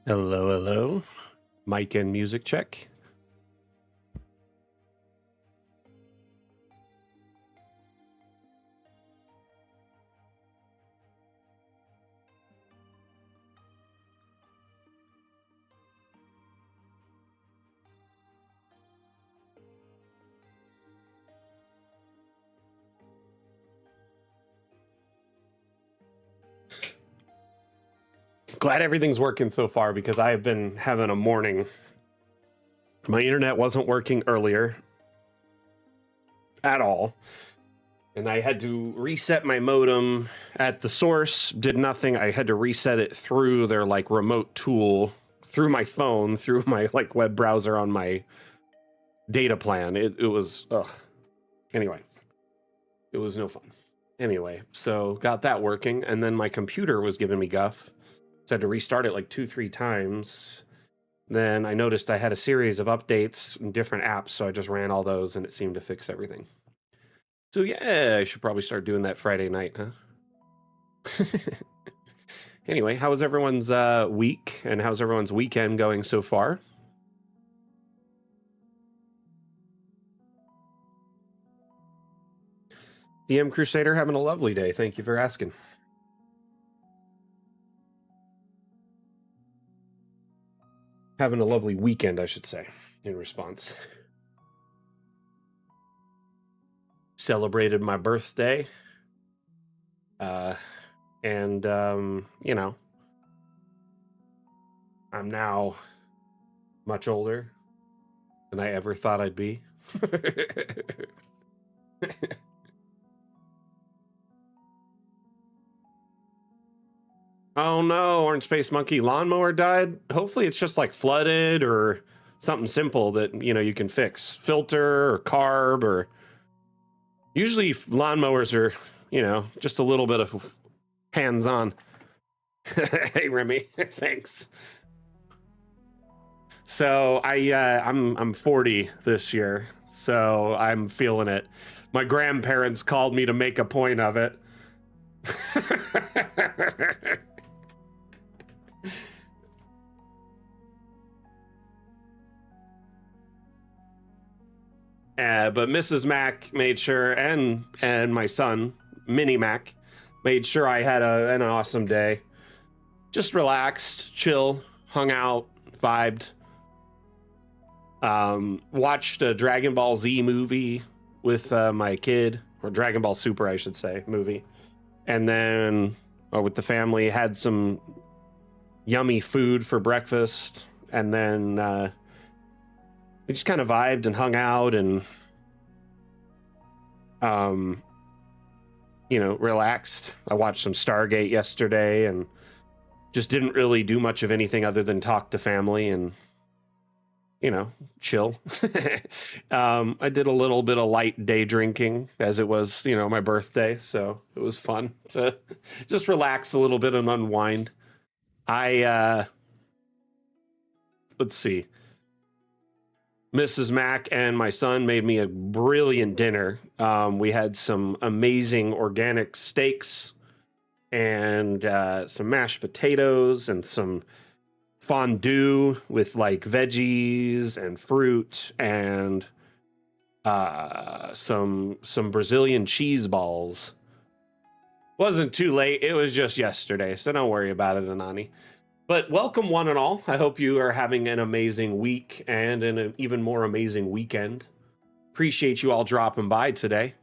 Hello, hello. Mic and music check. Glad everything's working so far because I have been having a morning. My internet wasn't working earlier at all. And I had to reset my modem at the source, did nothing. I had to reset it through their like remote tool, through my phone, through my like web browser on my data plan. It was, ugh. Anyway, it was no fun. Anyway, so got that working. And then my computer was giving me guff. So I had to restart it like 2-3 times. Then I noticed I had a series of updates in different apps, so I just ran all those and it seemed to fix everything. So yeah, I should probably start doing that Friday night, huh? Anyway, how was everyone's week and how's everyone's weekend going so far? DM Crusader having a lovely day. Thank you for asking. Having a lovely weekend, I should say, in response. Celebrated my birthday. And, you know, I'm now much older than I ever thought I'd be. Oh no, Orange Space Monkey lawnmower died. Hopefully it's just like flooded or something simple that, you know, you can fix. Filter or carb or... Usually lawnmowers are, you know, just a little bit of hands-on. Hey Remy, thanks. So I'm 40 this year, so I'm feeling it. My grandparents called me to make a point of it. But Mrs. Mac made sure, and my son, Mini Mac, made sure I had an awesome day. Just relaxed, chill, hung out, vibed. Watched a Dragon Ball Z movie with my kid, or Dragon Ball Super, I should say, movie. And then with the family, had some yummy food for breakfast. And then we just kind of vibed and hung out and, you know, relaxed. I watched some Stargate yesterday and just didn't really do much of anything other than talk to family and, you know, chill. I did a little bit of light day drinking as it was, you know, my birthday. So it was fun to just relax a little bit and unwind. Let's see. Mrs. Mac and my son made me a brilliant dinner. We had some amazing organic steaks and some mashed potatoes and some fondue with like veggies and fruit and some Brazilian cheese balls. Wasn't too late. It was just yesterday, so don't worry about it, Anani. But welcome one and all. I hope you are having an amazing week and an even more amazing weekend. Appreciate you all dropping by today.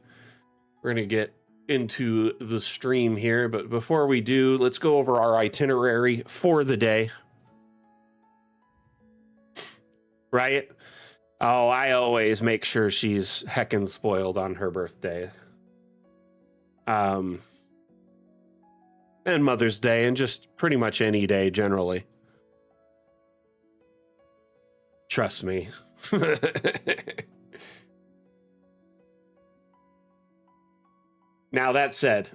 We're going to get into the stream here, but before we do, let's go over our itinerary for the day. Right? Oh, I always make sure she's heckin' spoiled on her birthday. And Mother's Day, and just pretty much any day generally. Trust me. Now, that said,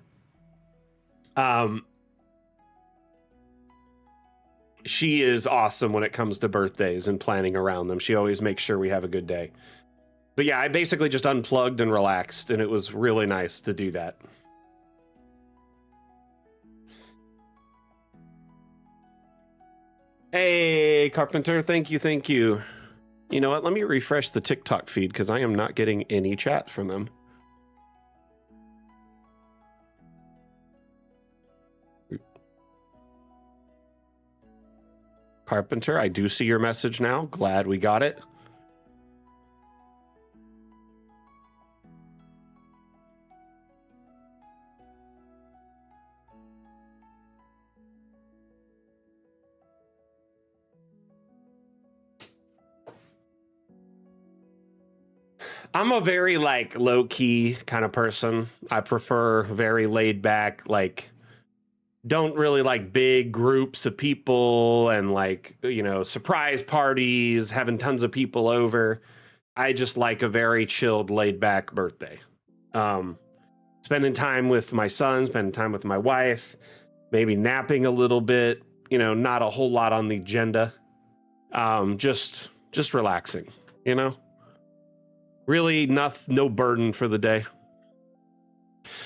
she is awesome when it comes to birthdays and planning around them. She always makes sure we have a good day. But yeah, I basically just unplugged and relaxed, and it was really nice to do that. Hey, Carpenter, thank you, thank you. You know what? Let me refresh the TikTok feed because I am not getting any chat from them. Carpenter, I do see your message now. Glad we got it. I'm a very like low key kind of person. I prefer very laid back, like don't really like big groups of people and like, you know, surprise parties, having tons of people over. I just like a very chilled, laid back birthday. Spending time with my son, spending time with my wife, maybe napping a little bit, you know, not a whole lot on the agenda. Just relaxing, you know? Really no burden for the day.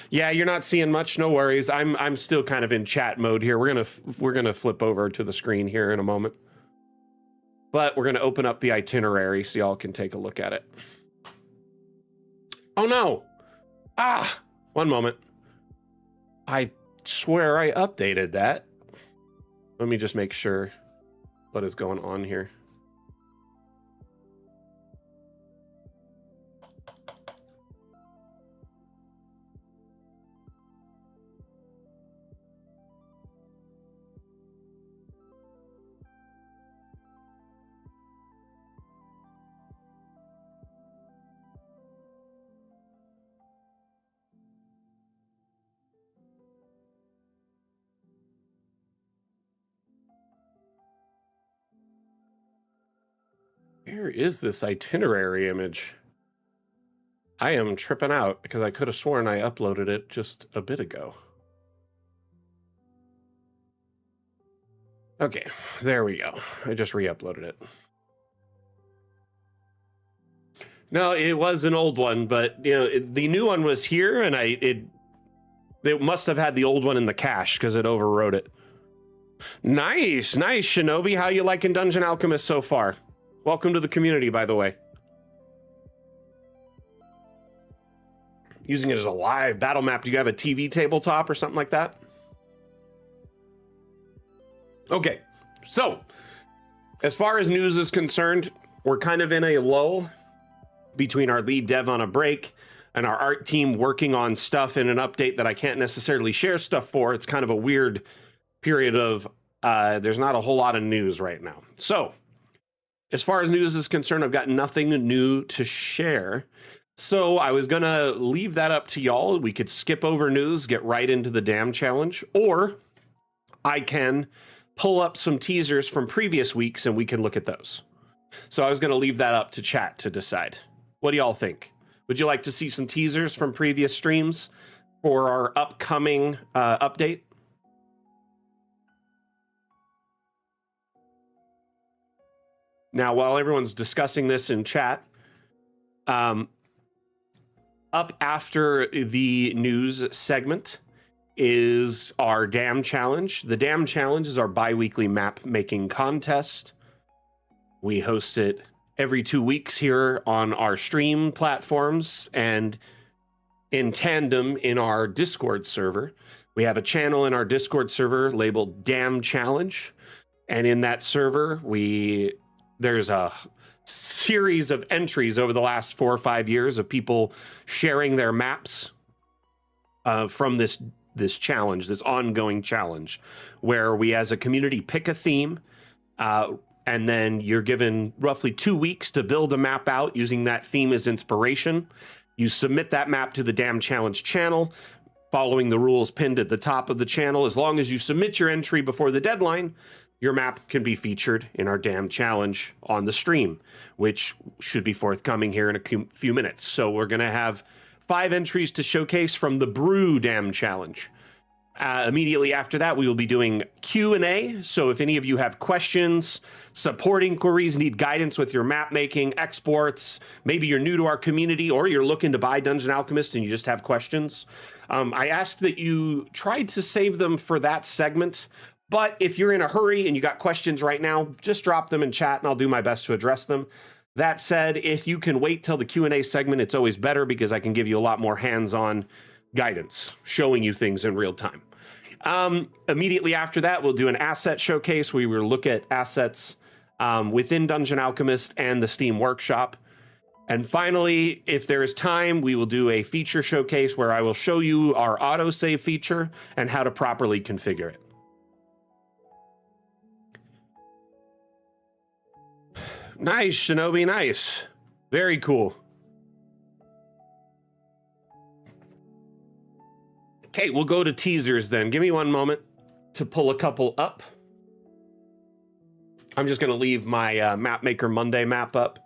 Yeah, you're not seeing much. No worries. I'm still kind of in chat mode here. We're gonna flip over to the screen here in a moment, but we're gonna open up the itinerary so y'all can take a look at it. Oh no! Ah, one moment. I swear I updated that. Let me just make sure what is going on here. Where is this itinerary image? I am tripping out because I could have sworn I uploaded it just a bit ago. Okay, there we go. I just re-uploaded it. No, it was an old one, but you know, the new one was here, and it must have had the old one in the cache because it overwrote it. Nice, Shinobi. How you liking Dungeon Alchemist so far? Welcome to the community, by the way. Using it as a live battle map. Do you have a TV tabletop or something like that? Okay, so as far as news is concerned, we're kind of in a lull between our lead dev on a break and our art team working on stuff in an update that I can't necessarily share stuff for. It's kind of a weird period of, there's not a whole lot of news right now. So as far as news is concerned, I've got nothing new to share. So I was going to leave that up to y'all. We could skip over news, get right into the DAM challenge, or I can pull up some teasers from previous weeks and we can look at those. So I was going to leave that up to chat to decide. What do y'all think? Would you like to see some teasers from previous streams for our upcoming update? Now, while everyone's discussing this in chat, up after the news segment is our DAM challenge. The DAM challenge is our bi-weekly map making contest. We host it every 2 weeks here on our stream platforms and in tandem in our Discord server. We have a channel in our Discord server labeled DAM Challenge. And in that server, there's a series of entries over the last 4 or 5 years of people sharing their maps from this challenge, this ongoing challenge, where we as a community pick a theme, and then you're given roughly 2 weeks to build a map out using that theme as inspiration. You submit that map to the DAM Challenge channel, following the rules pinned at the top of the channel. As long as you submit your entry before the deadline, your map can be featured in our DAM challenge on the stream, which should be forthcoming here in a few minutes. So we're going to have 5 entries to showcase from the Brew DAM challenge. Immediately after that, we will be doing Q&A. So if any of you have questions, support inquiries, need guidance with your map making, exports, maybe you're new to our community or you're looking to buy Dungeon Alchemist and you just have questions, I asked that you tried to save them for that segment, But if you're in a hurry and you got questions right now, just drop them in chat and I'll do my best to address them. That said, if you can wait till the Q&A segment, it's always better because I can give you a lot more hands-on guidance, showing you things in real time. Immediately after that, we'll do an asset showcase. We will look at assets within Dungeon Alchemist and the Steam Workshop. And finally, if there is time, we will do a feature showcase where I will show you our autosave feature and how to properly configure it. Nice, Shinobi, nice. Very cool. Okay, we'll go to teasers then. Give me one moment to pull a couple up. I'm just going to leave my Mapmaker Monday map up.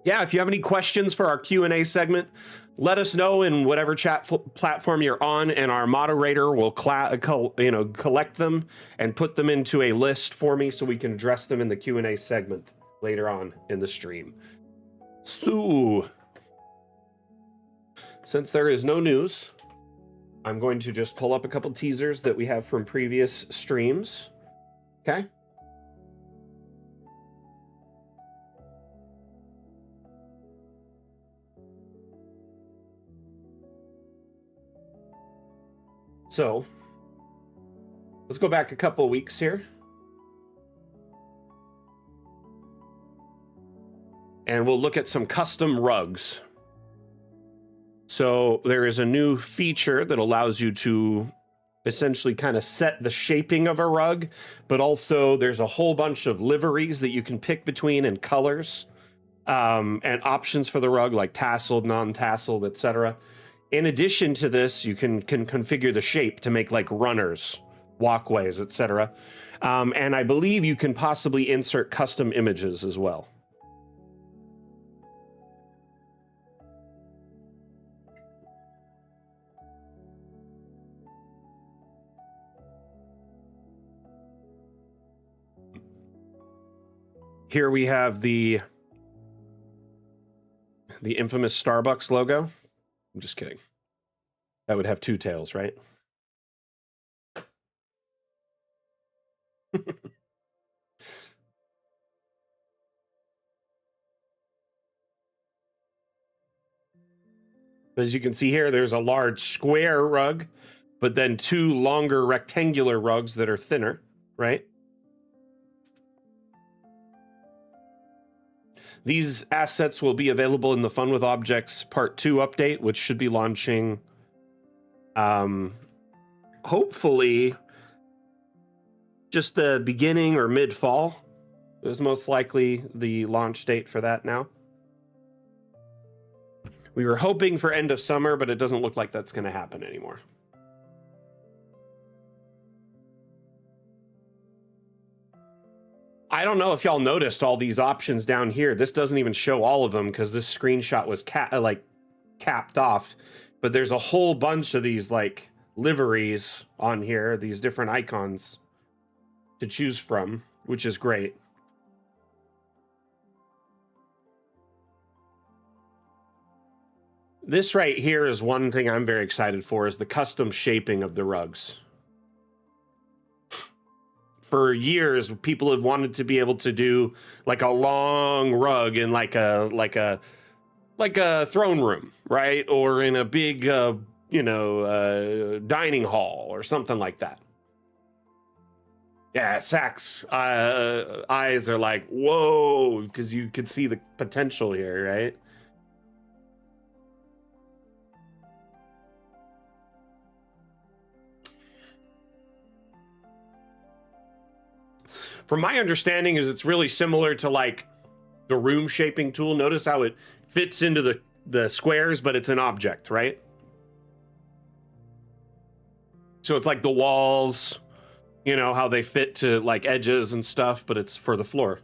Yeah, if you have any questions for our Q&A segment, let us know in whatever chat platform you're on, and our moderator will collect them and put them into a list for me so we can address them in the Q&A segment later on in the stream. So, since there is no news, I'm going to just pull up a couple teasers that we have from previous streams. Okay? So, let's go back a couple of weeks here. And we'll look at some custom rugs. So there is a new feature that allows you to essentially kind of set the shaping of a rug, but also there's a whole bunch of liveries that you can pick between and colors and options for the rug, like tasseled, non-tasseled, etc. In addition to this, you can configure the shape to make like runners, walkways, etc. And I believe you can possibly insert custom images as well. Here we have the infamous Starbucks logo. I'm just kidding. That would have two tails, right? As you can see here, there's a large square rug, but then two longer rectangular rugs that are thinner, right? These assets will be available in the Fun with Objects Part 2 update, which should be launching hopefully just the beginning or mid-fall is most likely the launch date for that now. We were hoping for end of summer, but it doesn't look like that's going to happen anymore. I don't know if y'all noticed all these options down here. This doesn't even show all of them because this screenshot was capped off. But there's a whole bunch of these like liveries on here, these different icons to choose from, which is great. This right here is one thing I'm very excited for, is the custom shaping of the rugs. For years, people have wanted to be able to do like a long rug in like a throne room, right? Or in a big, dining hall or something like that. Yeah, Sack's eyes are like, whoa, because you could see the potential here, right? From my understanding is it's really similar to like the room shaping tool. Notice how it fits into the squares, but it's an object, right? So it's like the walls, you know, how they fit to like edges and stuff, but it's for the floor.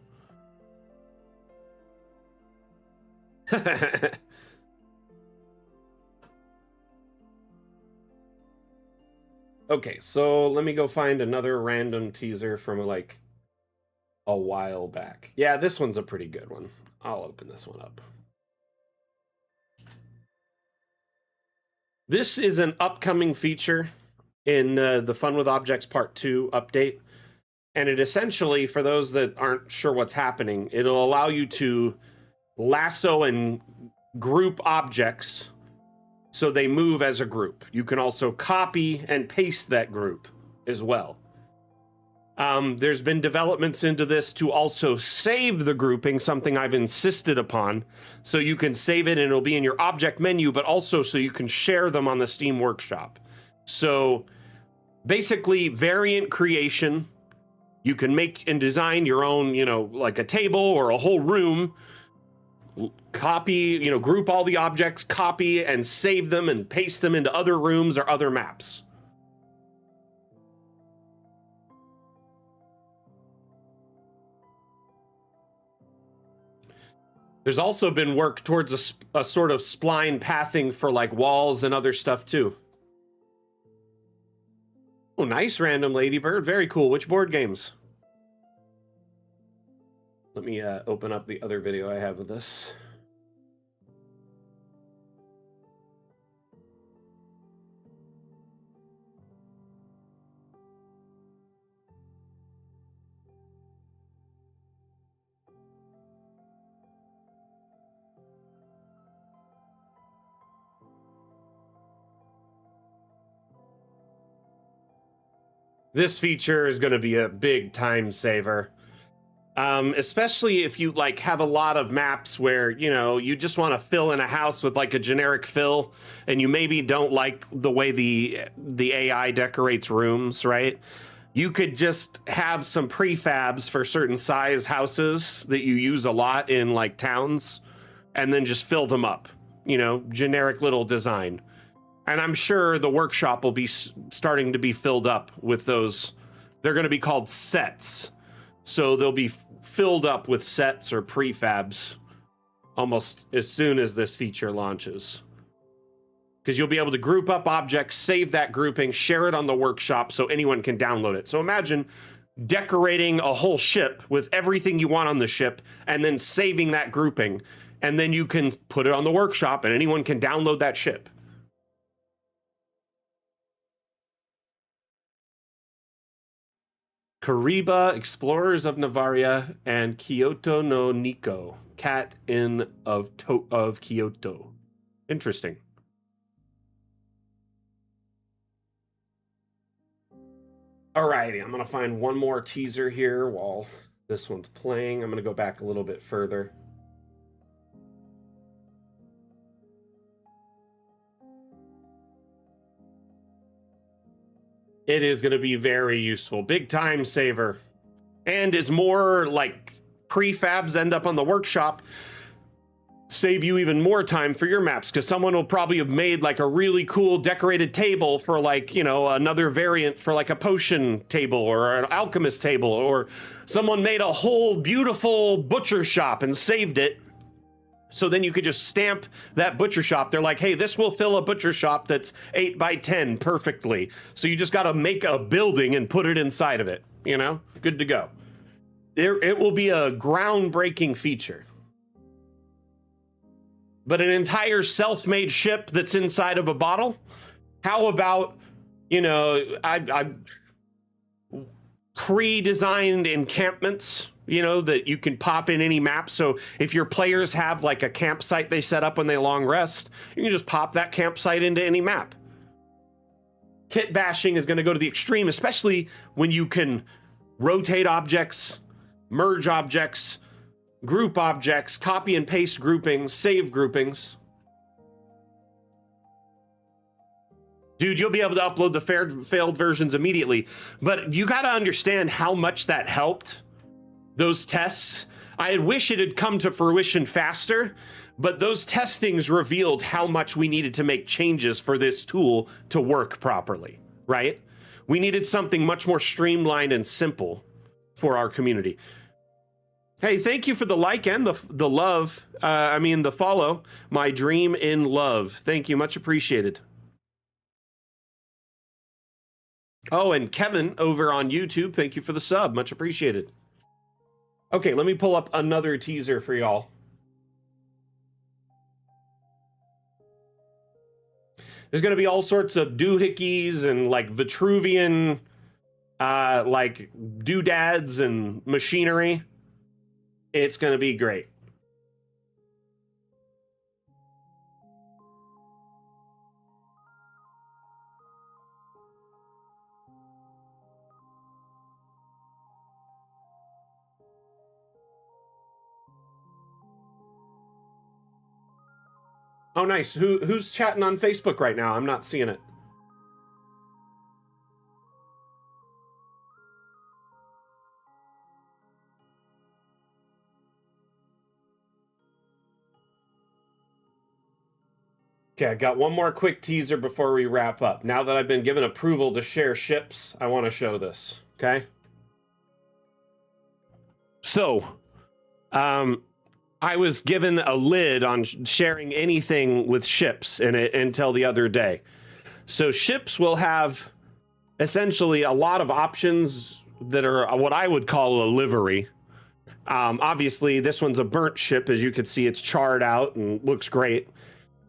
Okay, so let me go find another random teaser from like a while back. Yeah, this one's a pretty good one. I'll open this one up. This is an upcoming feature in the Fun with Objects Part 2 update. And it essentially, for those that aren't sure what's happening, it'll allow you to lasso and group objects so they move as a group. You can also copy and paste that group as well. There's been developments into this to also save the grouping, something I've insisted upon. So you can save it and it'll be in your object menu, but also so you can share them on the Steam Workshop. So basically variant creation. You can make and design your own, you know, like a table or a whole room, copy, you know, group all the objects, copy and save them and paste them into other rooms or other maps. There's also been work towards a sort of spline pathing for like walls and other stuff too. Oh, nice, Random Ladybird. Very cool. Which board games? Let me open up the other video I have of this. This feature is going to be a big time saver. Especially if you like have a lot of maps where, you know, you just want to fill in a house with like a generic fill and you maybe don't like the way the AI decorates rooms, right? You could just have some prefabs for certain size houses that you use a lot in like towns and then just fill them up, you know, generic little design. And I'm sure the workshop will be starting to be filled up with those. They're going to be called sets. So they'll be filled up with sets or prefabs almost as soon as this feature launches. Because you'll be able to group up objects, save that grouping, share it on the workshop so anyone can download it. So imagine decorating a whole ship with everything you want on the ship and then saving that grouping. And then you can put it on the workshop and anyone can download that ship. Kariba, Explorers of Navaria, and Kyoto no Niko, Cat Inn of Kyoto. Interesting. Alrighty, I'm gonna find one more teaser here while this one's playing. I'm gonna go back a little bit further. It is going to be very useful. Big time saver. And is more like prefabs end up on the workshop, save you even more time for your maps because someone will probably have made like a really cool decorated table for like, you know, another variant for like a potion table or an alchemist table, or someone made a whole beautiful butcher shop and saved it. So then you could just stamp that butcher shop. They're like, hey, this will fill a butcher shop that's 8 by 10 perfectly. So you just got to make a building and put it inside of it, you know? Good to go. It will be a groundbreaking feature. But an entire self-made ship that's inside of a bottle? How about, you know, I pre-designed encampments, you know, that you can pop in any map. So if your players have like a campsite they set up when they long rest, you can just pop that campsite into any map. Kit bashing is going to go to the extreme, especially when you can rotate objects, merge objects, group objects, copy and paste groupings, save groupings. Dude, you'll be able to upload the failed versions immediately. But you got to understand how much that helped. Those tests, I wish it had come to fruition faster, but those testings revealed how much we needed to make changes for this tool to work properly, right? We needed something much more streamlined and simple for our community. Hey, thank you for the like and the love. The follow. My dream in love. Thank you, much appreciated. Oh, and Kevin over on YouTube, thank you for the sub, much appreciated. Okay, let me pull up another teaser for y'all. There's going to be all sorts of doohickeys and like Vitruvian, like doodads and machinery. It's going to be great. Oh, nice. Who's chatting on Facebook right now? I'm not seeing it. Okay, I got one more quick teaser before we wrap up. Now that I've been given approval to share ships, I want to show this, okay? So, I was given a lid on sharing anything with ships in it until the other day. So ships will have essentially a lot of options that are what I would call a livery. Obviously, this one's a burnt ship. As you can see, it's charred out and looks great.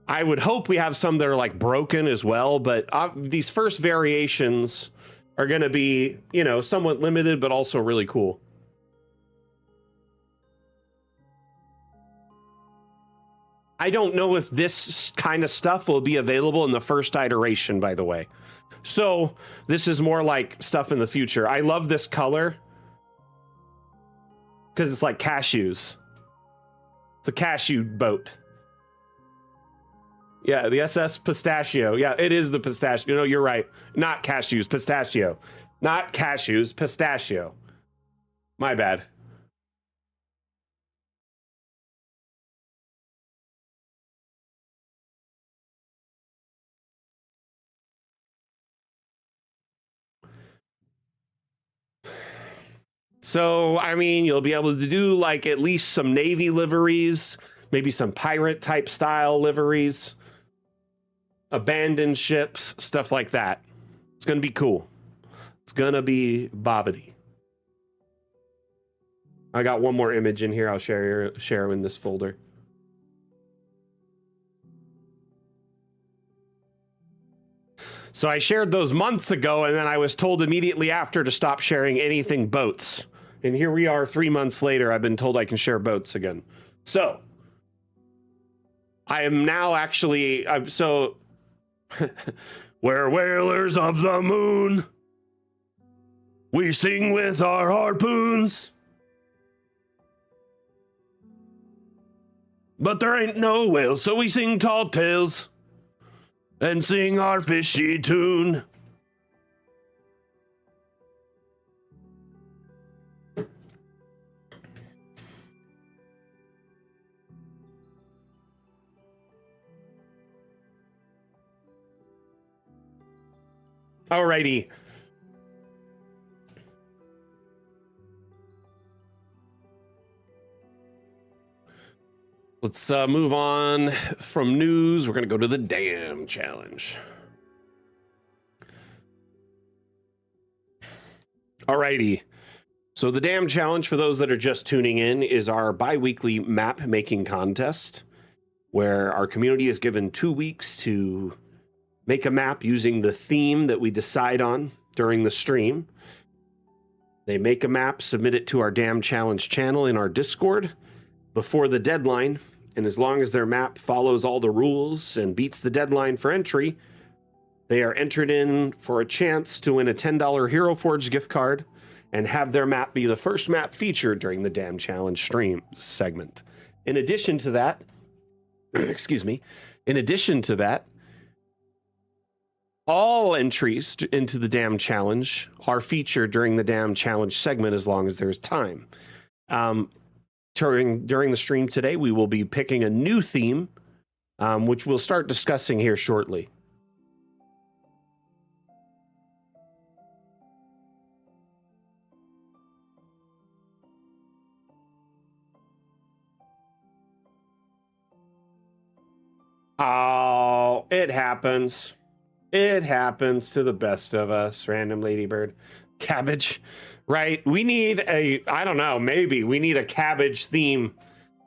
I would hope we have some that are like broken as well, but these first variations are going to be, you know, somewhat limited, but also really cool. I don't know if this kind of stuff will be available in the first iteration, by the way. So this is more like stuff in the future. I love this color because it's like cashews. It's a cashew boat. Yeah, the SS Pistachio. Yeah, it is the pistachio. No, you're right. Not cashews, pistachio. Not cashews, pistachio. My bad. So, I mean, you'll be able to do like at least some Navy liveries, maybe some pirate type style liveries, abandoned ships, stuff like that. It's going to be cool. It's going to be bobbity. I got one more image in here. I'll share in this folder. So I shared those months ago, and then I was told immediately after to stop sharing anything boats. And here we are 3 months later. I've been told I can share boats again. So I am now actually, so we're whalers of the moon. We sing with our harpoons. But there ain't no whales, so we sing tall tales and sing our fishy tune. Alrighty. Let's move on from news. We're going to go to the DAM challenge. Alrighty. So the DAM challenge, for those that are just tuning in, is our bi-weekly map making contest, where our community is given 2 weeks to make a map using the theme that we decide on during the stream. They make a map, submit it to our DAM challenge channel in our Discord before the deadline. And as long as their map follows all the rules and beats the deadline for entry, they are entered in for a chance to win a $10 Hero Forge gift card and have their map be the first map featured during the DAM challenge stream segment. In addition to that, excuse me, in addition to that, all entries into the DAM challenge are featured during the DAM challenge segment as long as there's time. During the stream today, we will be picking a new theme, which we'll start discussing here shortly. Oh, it happens. It happens to the best of us, random ladybird. Cabbage, right? We need I don't know, maybe we need a cabbage theme.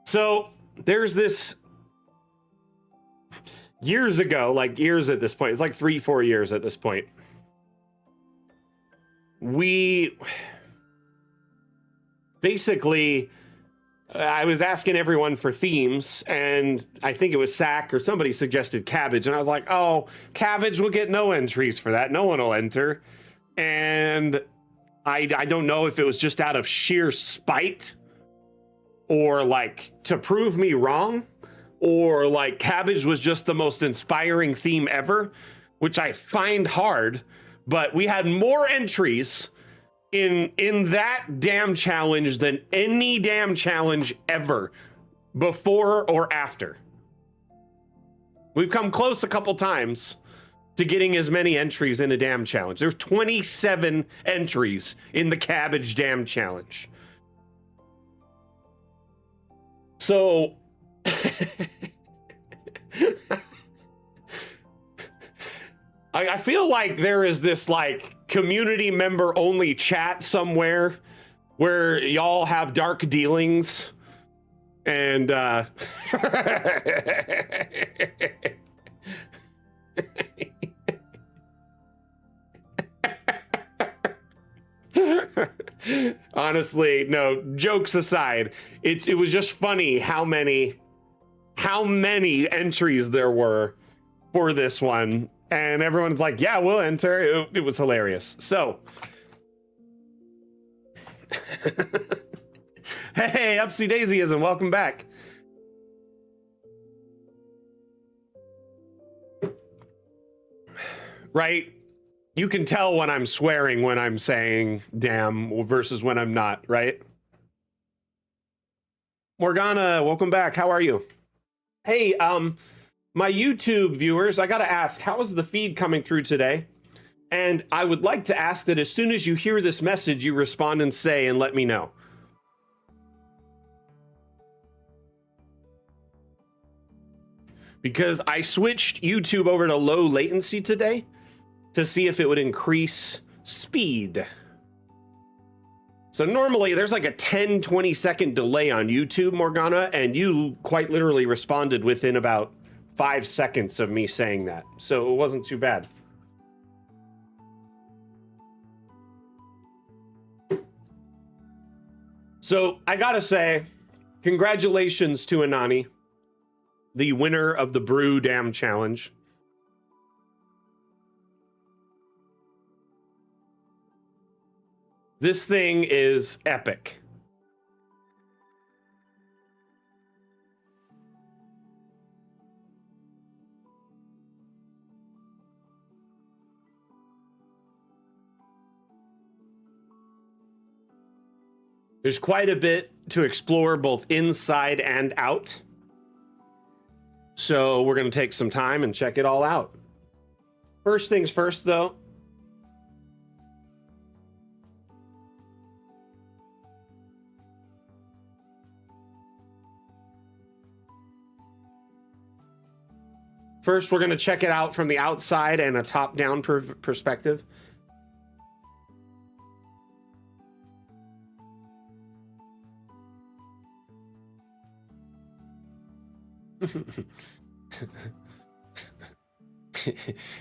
So there's this, years ago, like years at this point, it's like 3-4 years at this point, we basically, I was asking everyone for themes, and I think it was Sack or somebody suggested cabbage, and I was like, oh, cabbage will get no entries for that. No one will enter. And I don't know if it was just out of sheer spite or like to prove me wrong, or like cabbage was just the most inspiring theme ever, which I find hard. But we had more entries in that damn challenge than any damn challenge ever, before or after. We've come close a couple times to getting as many entries in a damn challenge. There's 27 entries in the cabbage damn challenge. So I feel like there is this like community member only chat somewhere where y'all have dark dealings, and honestly, no, jokes aside, it was just funny how many entries there were for this one, and everyone's like, yeah, we'll enter. It was hilarious. So hey, Upsy Daisyism, welcome back. Right? You can tell when I'm swearing when I'm saying damn versus when I'm not, right? Morgana, welcome back. How are you? Hey, my YouTube viewers, I gotta ask, how is the feed coming through today? And I would like to ask that as soon as you hear this message, you respond and say, and let me know. Because I switched YouTube over to low latency today to see if it would increase speed. So normally there's like a 10-20 second delay on YouTube, Morgana, and you quite literally responded within about 5 seconds of me saying that. So it wasn't too bad. So I gotta say, congratulations to Anani, the winner of the Brew DAM challenge. This thing is epic. There's quite a bit to explore both inside and out. So we're going to take some time and check it all out. First things first, though. First, we're going to check it out from the outside and a top-down perspective.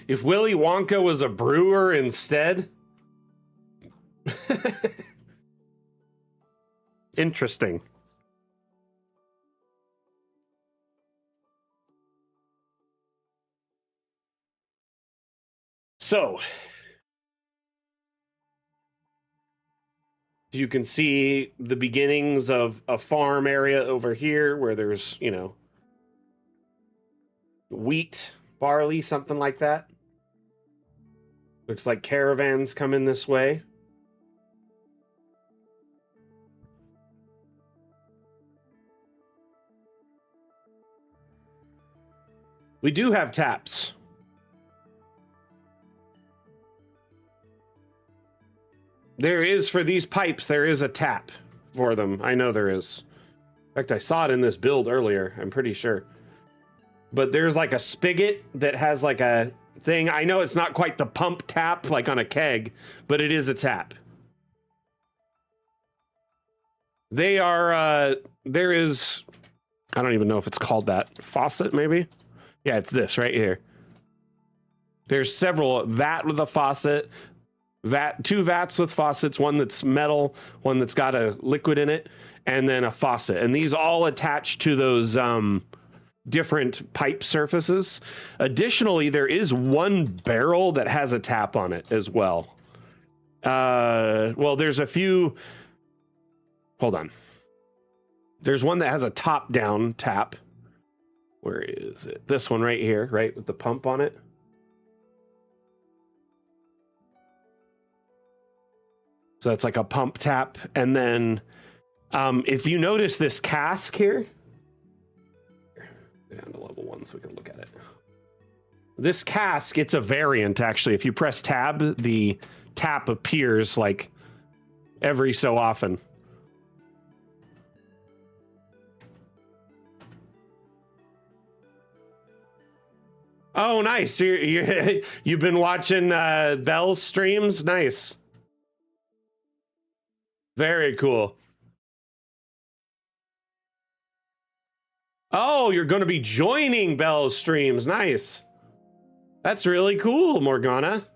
If Willy Wonka was a brewer instead. Interesting. So, you can see the beginnings of a farm area over here where there's, you know, wheat, barley, something like that. Looks like caravans coming this way. We do have taps. There is, for these pipes, there is a tap for them. I know there is. In fact, I saw it in this build earlier, I'm pretty sure. But there's like a spigot that has like a thing. I know it's not quite the pump tap like on a keg, but it is a tap. They are, there is, I don't even know if it's called that. Faucet, maybe? Yeah, it's this right here. There's several vat with a faucet, two vats with faucets, one that's metal, one that's got a liquid in it, and then a faucet. And these all attach to those different pipe surfaces. Additionally, there is one barrel that has a tap on it as well. Well, there's a few. Hold on. There's one that has a top-down tap. Where is it? This one right here, right, with the pump on it. So that's like a pump tap. And then if you notice this cask here, go down to level 1 so we can look at it. This cask, it's a variant, actually. If you press tab, the tap appears like every so often. Oh, nice. You've been watching Bell's streams? Nice. Very cool. Oh, you're going to be joining Bell's streams. Nice. That's really cool, Morgana.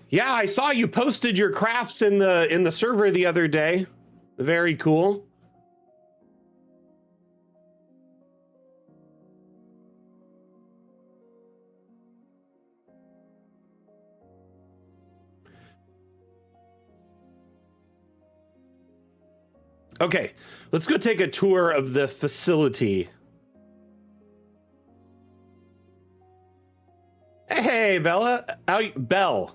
Yeah, I saw you posted your crafts in the server the other day. Very cool. Okay, let's go take a tour of the facility. Hey, Bella. Bell.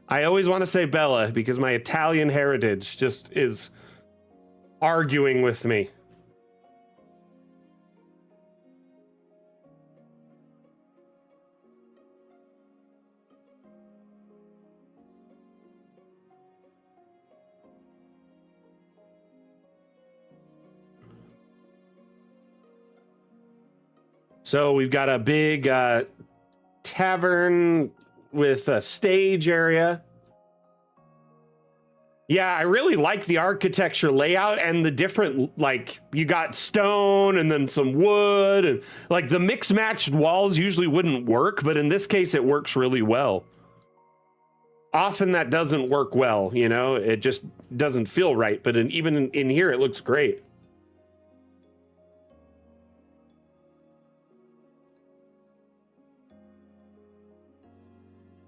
I always want to say Bella because my Italian heritage just is arguing with me. So we've got a big tavern with a stage area. Yeah, I really like the architecture layout and the different, like, you got stone and then some wood, and like the mix matched walls usually wouldn't work, but in this case it works really well. Often that doesn't work well, you know, it just doesn't feel right, but even in here it looks great.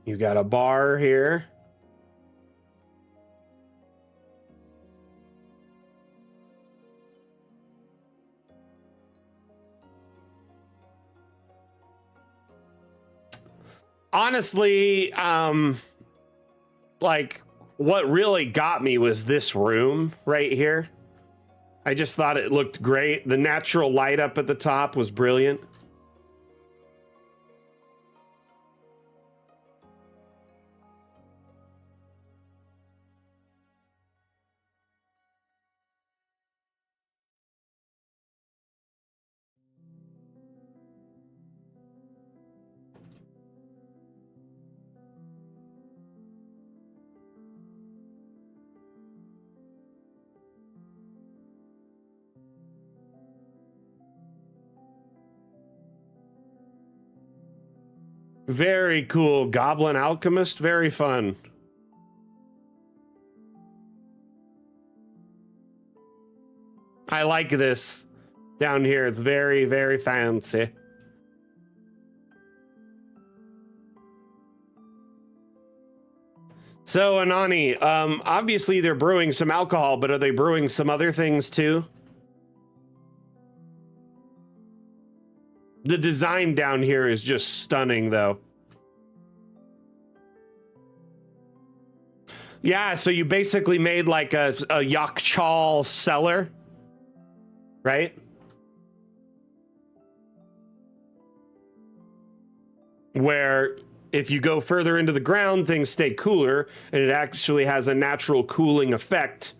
You got a bar here. Honestly, like, what really got me was this room right here. I just thought it looked great. The natural light up at the top was brilliant. Very cool. Goblin Alchemist, very fun. I like this down here. It's very, very fancy. So, Anani, obviously they're brewing some alcohol, but are they brewing some other things too? The design down here is just stunning, though. Yeah, so you basically made like a Yakchal cellar, right? Where if you go further into the ground, things stay cooler, and it actually has a natural cooling effect.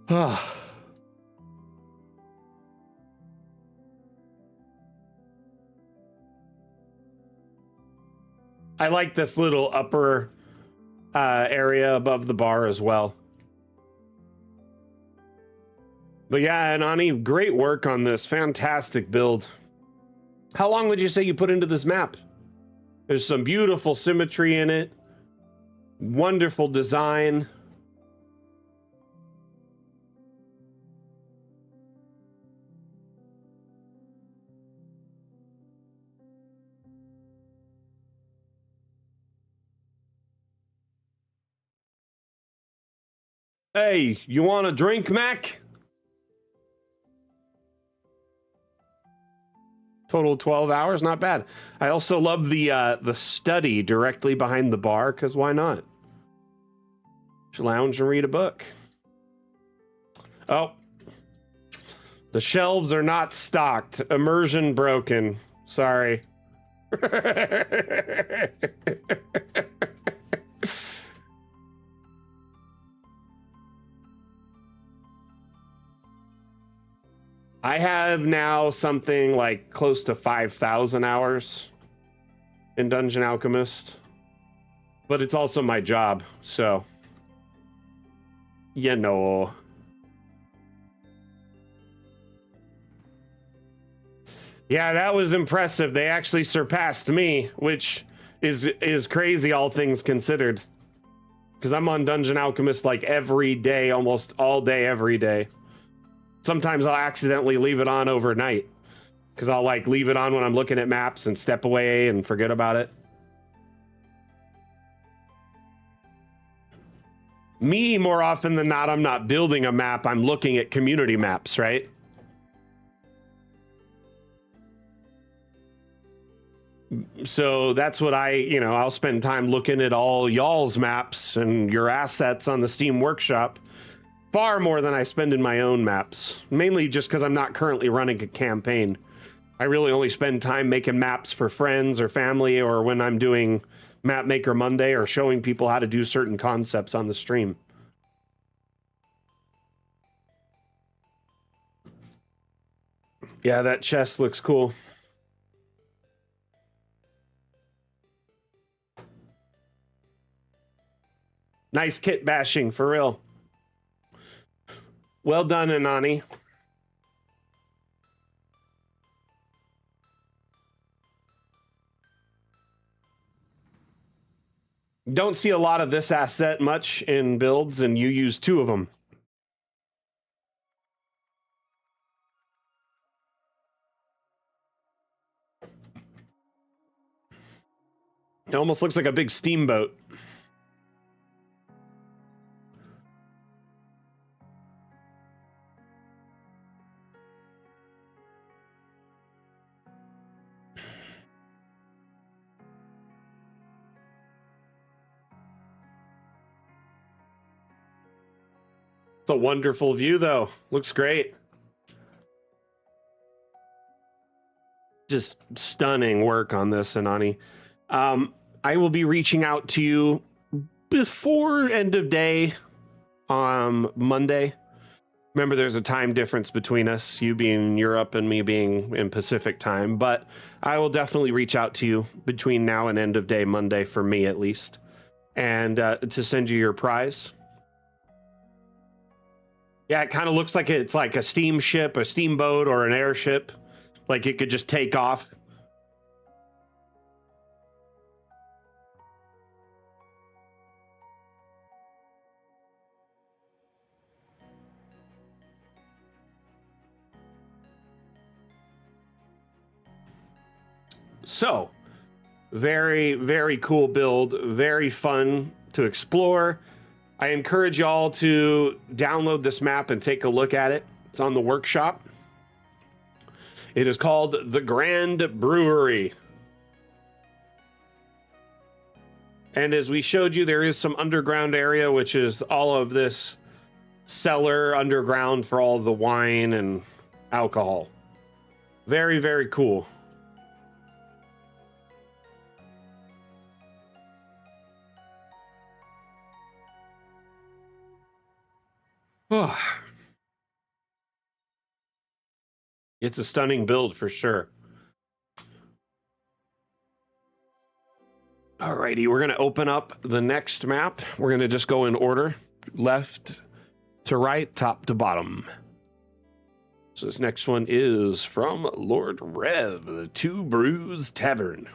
I like this little upper area above the bar as well. But yeah, Anani, great work on this. Fantastic build. How long would you say you put into this map? There's some beautiful symmetry in it. Wonderful design. Hey, you want a drink, Mac? Total 12 hours, not bad. I also love the study directly behind the bar, because why not? Just lounge and read a book. Oh. The shelves are not stocked. Immersion broken. Sorry. I have now something like close to 5,000 hours in Dungeon Alchemist, but it's also my job, so you know. Yeah, that was impressive. They actually surpassed me, which is crazy, all things considered, because I'm on Dungeon Alchemist like every day, almost all day, every day. Sometimes I'll accidentally leave it on overnight because I'll like leave it on when I'm looking at maps and step away and forget about it. Me, more often than not, I'm not building a map. I'm looking at community maps, right? So that's what I'll spend time looking at all y'all's maps and your assets on the Steam Workshop. Far more than I spend in my own maps, mainly just because I'm not currently running a campaign. I really only spend time making maps for friends or family, or when I'm doing Mapmaker Monday or showing people how to do certain concepts on the stream. Yeah, that chest looks cool. Nice kit bashing, for real. Well done, Anani. Don't see a lot of this asset much in builds, and you use 2 of them. It almost looks like a big steamboat. It's a wonderful view, though. Looks great. Just stunning work on this, Anani. I will be reaching out to you before end of day on Monday. Remember, there's a time difference between us, you being in Europe and me being in Pacific time, but I will definitely reach out to you between now and end of day Monday, for me at least, and to send you your prize. Yeah, it kind of looks like it's like a steamship, a steamboat, or an airship. Like it could just take off. So, very, very cool build. Very fun to explore. I encourage y'all to download this map and take a look at it. It's on the workshop. It is called the Grand Brewery. And as we showed you, there is some underground area, which is all of this cellar underground for all the wine and alcohol. Very, very cool. It's a stunning build for sure. Alrighty, we're gonna open up the next map. We're gonna just go in order, left to right, top to bottom. So this next one is from Lord Rev, the Two Brews Tavern.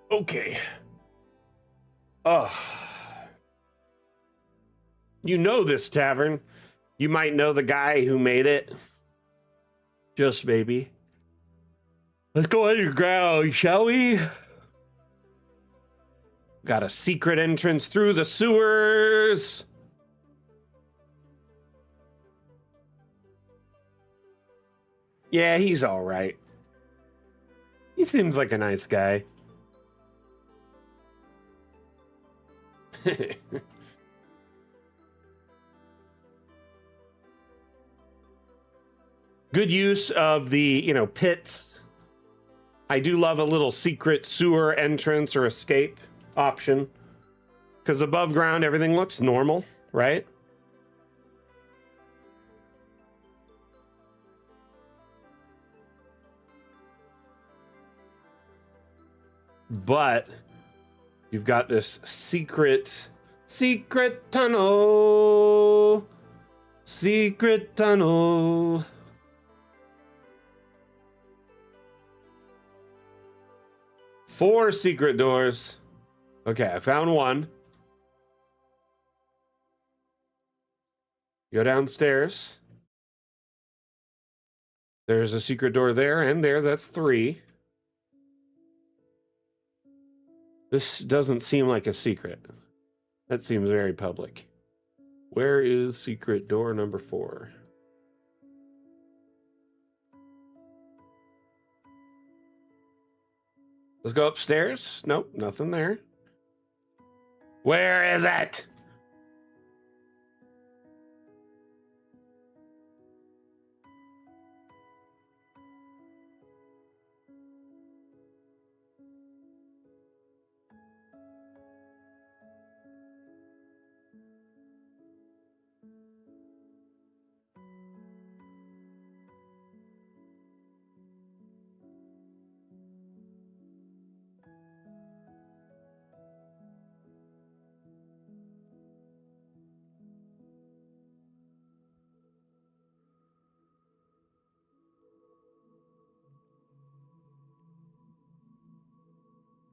Okay. Oh. You know this tavern. You might know the guy who made it. Just maybe. Let's go underground, shall we? Got a secret entrance through the sewers. Yeah, he's all right. He seems like a nice guy. Good use of the, pits. I do love a little secret sewer entrance or escape option. Because above ground, everything looks normal, right? But you've got this secret tunnel. Secret tunnel. Four secret doors. Okay, I found one. Go downstairs. There's a secret door there and there. That's 3. This doesn't seem like a secret. That seems very public. Where is secret door number 4? Let's go upstairs. Nope, nothing there. Where is it?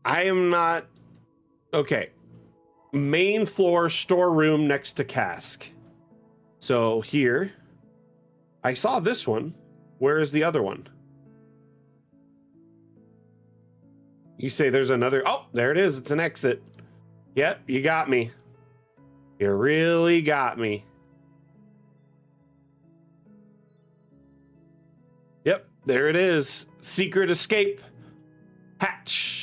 I am not... Okay. Main floor storeroom next to cask. So here. I saw this one. Where is the other one? You say there's another... Oh, there it is. It's an exit. Yep, you got me. You really got me. Yep, there it is. Secret escape hatch.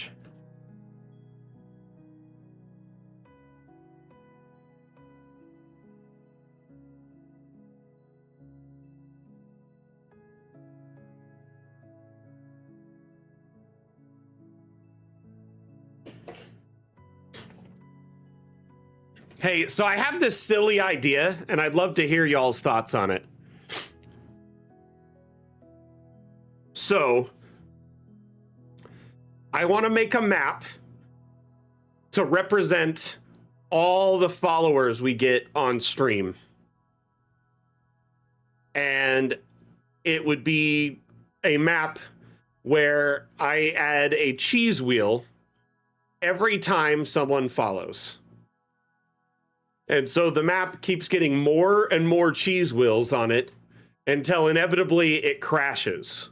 Hey, so I have this silly idea, and I'd love to hear y'all's thoughts on it. So, I want to make a map to represent all the followers we get on stream. And it would be a map where I add a cheese wheel every time someone follows. And so the map keeps getting more and more cheese wheels on it until inevitably it crashes.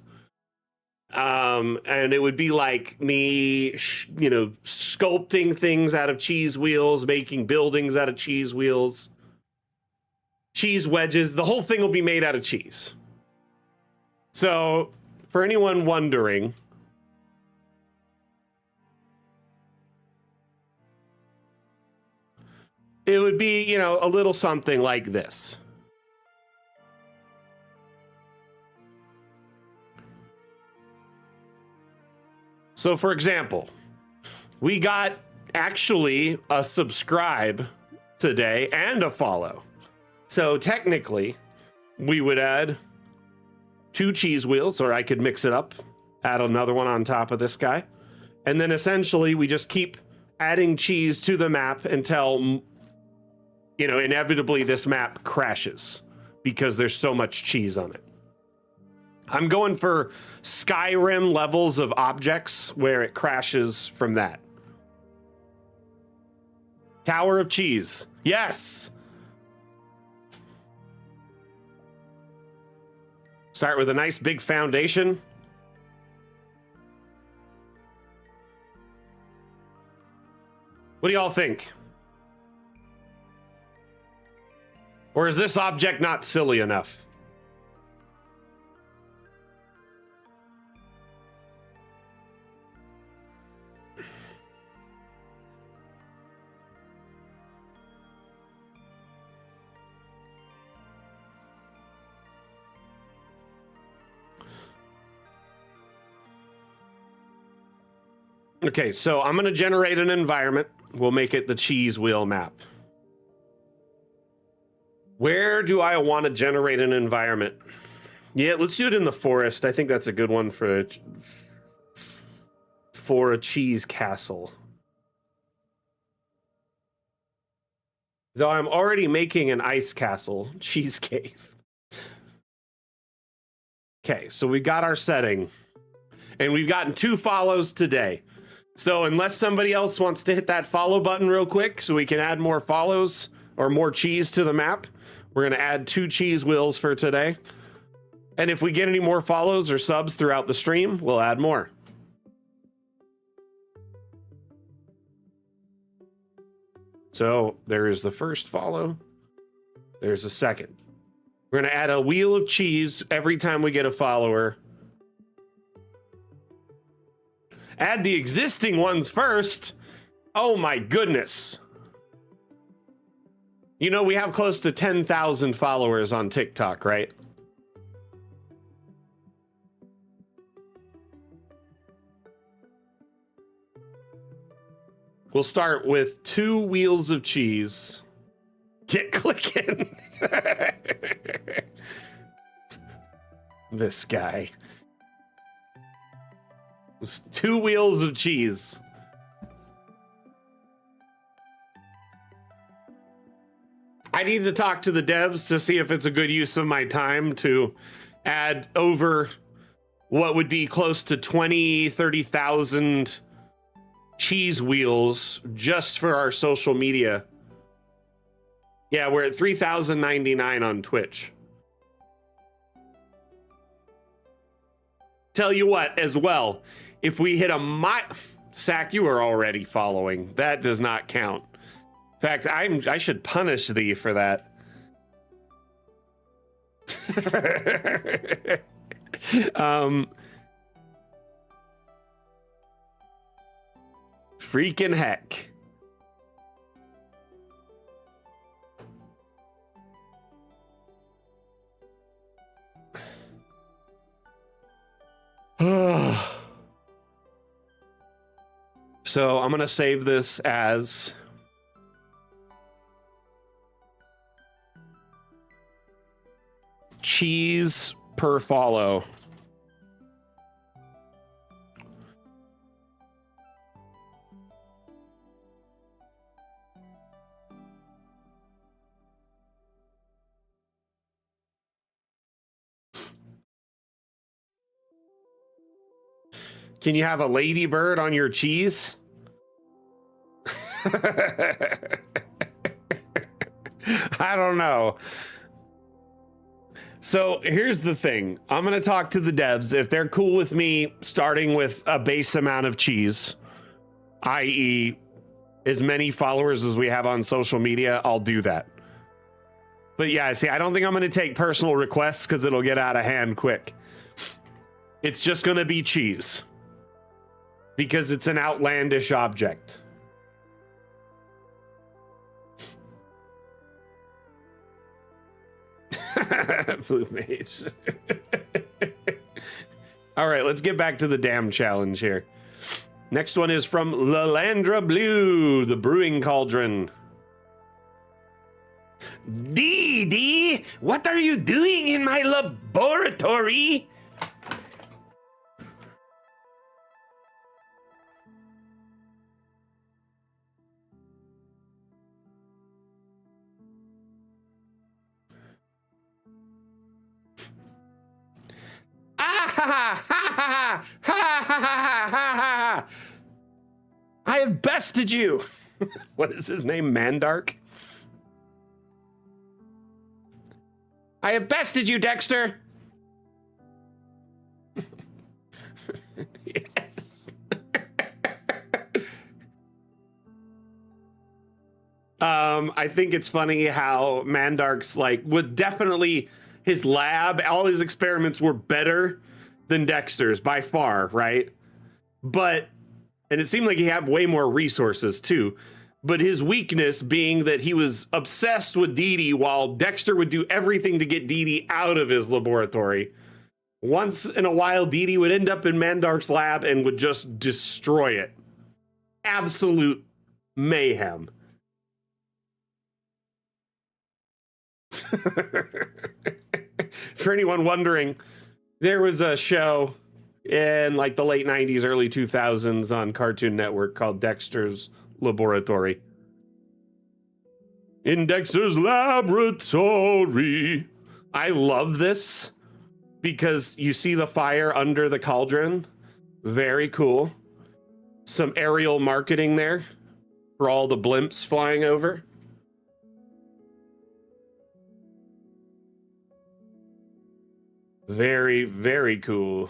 And it would be like me, sculpting things out of cheese wheels, making buildings out of cheese wheels. cheese wedges. The whole thing will be made out of cheese. So for anyone wondering, it would be, you know, a little something like this. So for example, we got actually a subscribe today and a follow. So technically we would add 2 cheese wheels, or I could mix it up, add another one on top of this guy. And then essentially we just keep adding cheese to the map until, you know, inevitably this map crashes because there's so much cheese on it. I'm going for Skyrim levels of objects where it crashes from that. Tower of Cheese. Yes. Start with a nice big foundation. What do y'all think? Or is this object not silly enough? Okay, so I'm going to generate an environment. We'll make it the cheese wheel map. Where do I want to generate an environment? Yeah, let's do it in the forest. I think that's a good one for a cheese castle. Though I'm already making an ice castle, cheese cave. Okay, so we got our setting. And we've gotten 2 follows today. So unless somebody else wants to hit that follow button real quick so we can add more follows or more cheese to the map, we're going to add 2 cheese wheels for today. And if we get any more follows or subs throughout the stream, we'll add more. So there is the first follow. There's a second. We're going to add a wheel of cheese every time we get a follower. Add the existing ones first. Oh my goodness. You know, we have close to 10,000 followers on TikTok, right? We'll start with 2 wheels of cheese. Get clicking. This guy. It's 2 wheels of cheese. I need to talk to the devs to see if it's a good use of my time to add over what would be close to 30,000 cheese wheels just for our social media. Yeah, we're at 3,099 on Twitch. Tell you what, as well, if we hit a Sack, you are already following. That does not count. In fact, I should punish thee for that. Freaking heck. So I'm going to save this as cheese per follow. Can you have a ladybird on your cheese? I don't know. So here's the thing. I'm going to talk to the devs. If they're cool with me starting with a base amount of cheese, i.e. as many followers as we have on social media, I'll do that. But yeah, see, I don't think I'm going to take personal requests because it'll get out of hand quick. It's just going to be cheese. Because it's an outlandish object. Blue mage. All right, let's get back to the dam challenge here. Next one is from Lalandra Blue, the brewing cauldron. Dee Dee, what are you doing in my laboratory? Ah ha ha ha ha ha ha ha ha! I have bested you. What is his name? Mandark? I have bested you, Dexter. Yes. I think it's funny how Mandark's like would definitely his lab, all his experiments were better than Dexter's by far, right? But and it seemed like he had way more resources too. But his weakness being that he was obsessed with Dee Dee while Dexter would do everything to get Dee Dee out of his laboratory. Once in a while, Dee Dee would end up in Mandark's lab and would just destroy it. Absolute mayhem. For anyone wondering, there was a show in like the late 90s, early 2000s on Cartoon Network called Dexter's Laboratory. In Dexter's Laboratory. I love this because you see the fire under the cauldron. Very cool. Some aerial marketing there for all the blimps flying over. Very, very cool.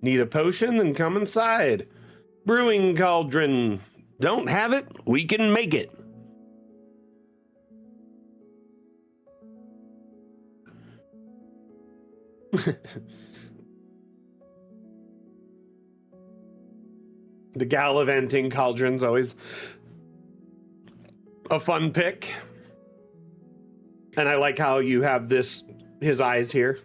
Need a potion? Then come inside. Brewing cauldron. Don't have it? We can make it. The gallivanting cauldron's always a fun pick. And I like how you have this, his eyes here.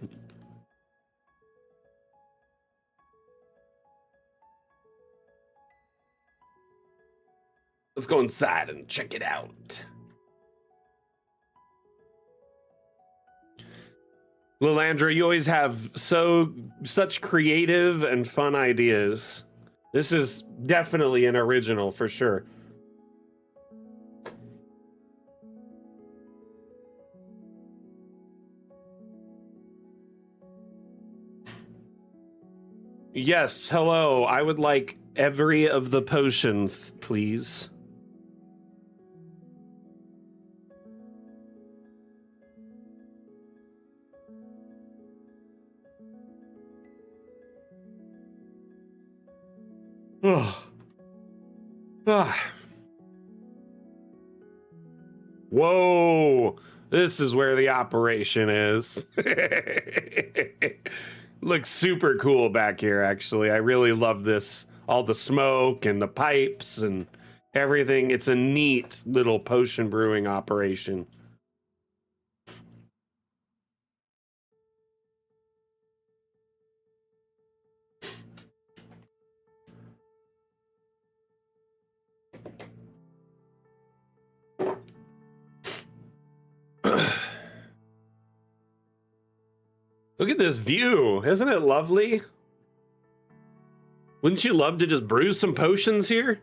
Let's go inside and check it out. Lilandra, you always have such creative and fun ideas. This is definitely an original for sure. Yes, hello. I would like every of the potions, please. Oh. Ah. Whoa. This is where the operation is. Looks super cool back here, actually. I really love this. All the smoke and the pipes and everything. It's a neat little potion brewing operation. Look at this view. Isn't it lovely? Wouldn't you love to just brew some potions here?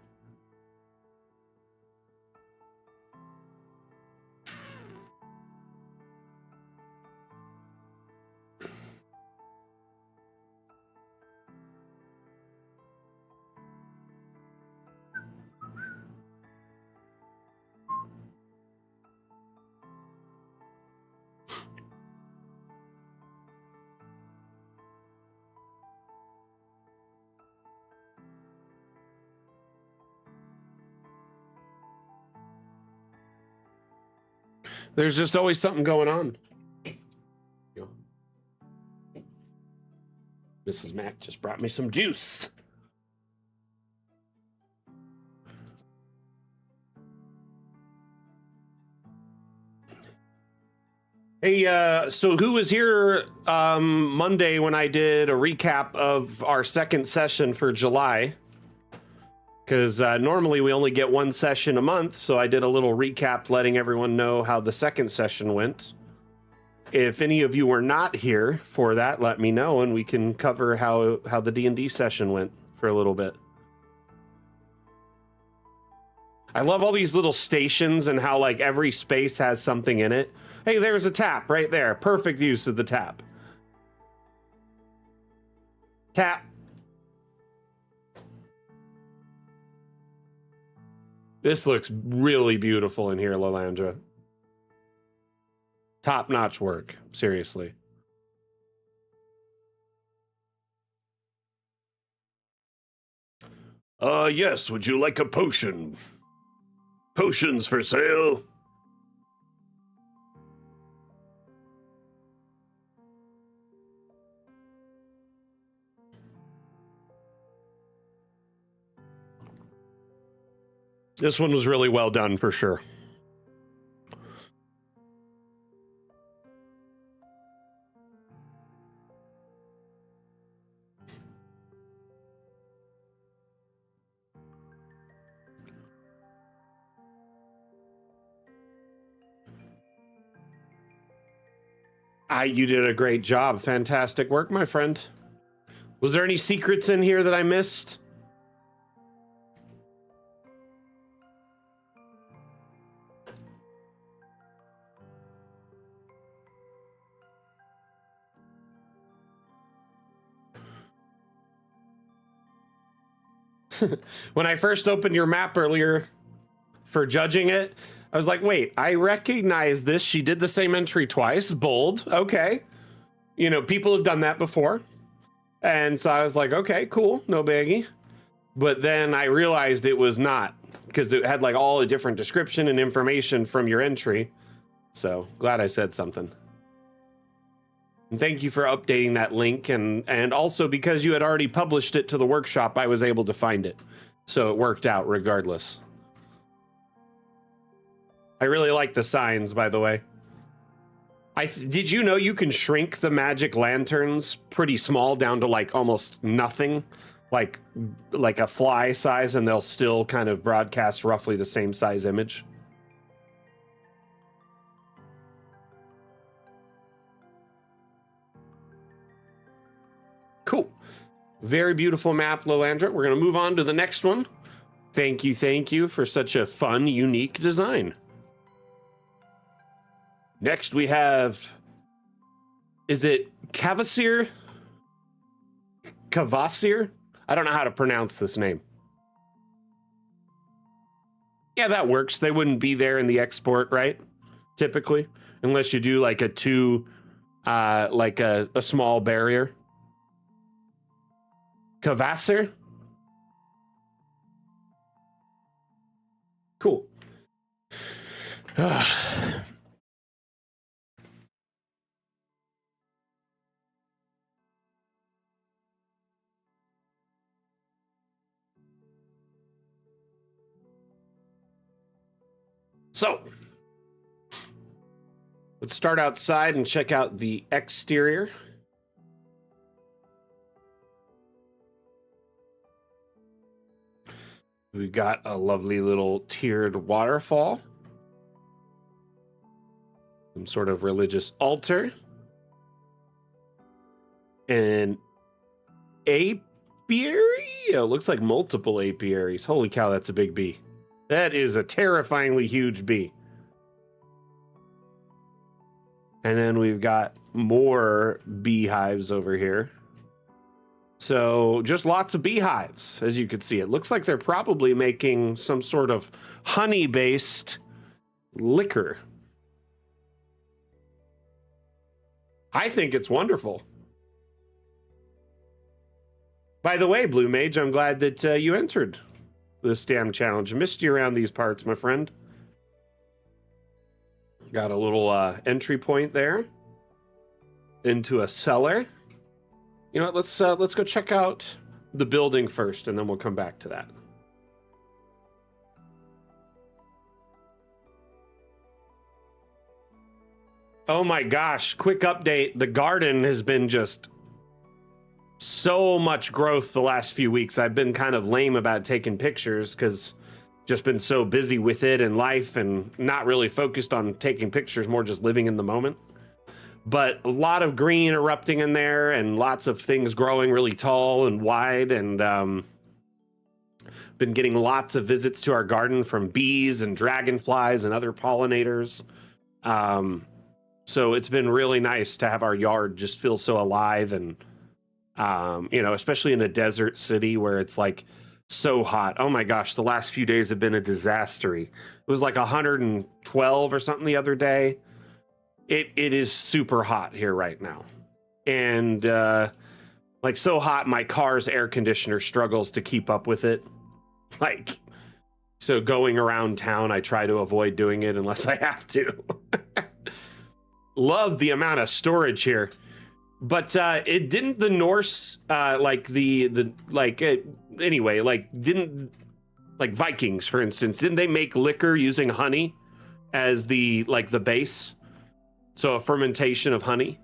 There's just always something going on. Mrs. Mac just brought me some juice. Hey, so who was here Monday when I did a recap of our second session for July? Because normally we only get one session a month, so I did a little recap letting everyone know how the second session went. If any of you were not here for that, let me know, and we can cover how the D&D session went for a little bit. I love all these little stations and how like every space has something in it. Hey, there's a tap right there. Perfect use of the tap. Tap. This looks really beautiful in here, Lalandra. Top-notch work, seriously. Yes, would you like a potion? Potions for sale. This one was really well done for sure. You did a great job. Fantastic work, my friend. Was there any secrets in here that I missed? When I first opened your map earlier for judging it, I was like, wait, I recognize this. She did the same entry twice. Bold. Okay. You know, people have done that before. And so I was like, okay, cool. No biggie. But then I realized it was not, because it had like all a different description and information from your entry. So glad I said something. And thank you for updating that link. And also because you had already published it to the workshop, I was able to find it. So it worked out regardless. I really like the signs, by the way. Did you know you can shrink the magic lanterns pretty small down to like almost nothing, like a fly size, and they'll still kind of broadcast roughly the same size image? Cool. Very beautiful map, Lolandra. We're going to move on to the next one. Thank you for such a fun, unique design. Next we have, is it Cavasir? Cavasir? I don't know how to pronounce this name. Yeah, that works. They wouldn't be there in the export, right? Typically, unless you do like like a small barrier. Cavasir? Cool. So, let's start outside and check out the exterior. We've got a lovely little tiered waterfall. Some sort of religious altar. An apiary? It looks like multiple apiaries. Holy cow, that's a big bee. That is a terrifyingly huge bee. And then we've got more beehives over here. So just lots of beehives, as you can see. It looks like they're probably making some sort of honey-based liquor. I think it's wonderful. By the way, Blue Mage, I'm glad that you entered this damn challenge. Missed you around these parts, my friend. Got a little entry point there into a cellar. You know what? Let's go check out the building first, and then we'll come back to that. Oh my gosh, quick update. The garden has been just so much growth the last few weeks. I've been kind of lame about taking pictures because just been so busy with it and life and not really focused on taking pictures, more just living in the moment. But a lot of green erupting in there and lots of things growing really tall and wide, and been getting lots of visits to our garden from bees and dragonflies and other pollinators. So it's been really nice to have our yard just feel so alive, and you know, especially in a desert city where it's like so hot. Oh my gosh, the last few days have been a disaster. It was like 112 or something the other day. It is super hot here right now, and like so hot my car's air conditioner struggles to keep up with it. Like, so going around town I try to avoid doing it unless I have to. Love the amount of storage here, but it didn't the Norse like anyway, like didn't like Vikings, for instance, didn't they make liquor using honey as the base? So a fermentation of honey.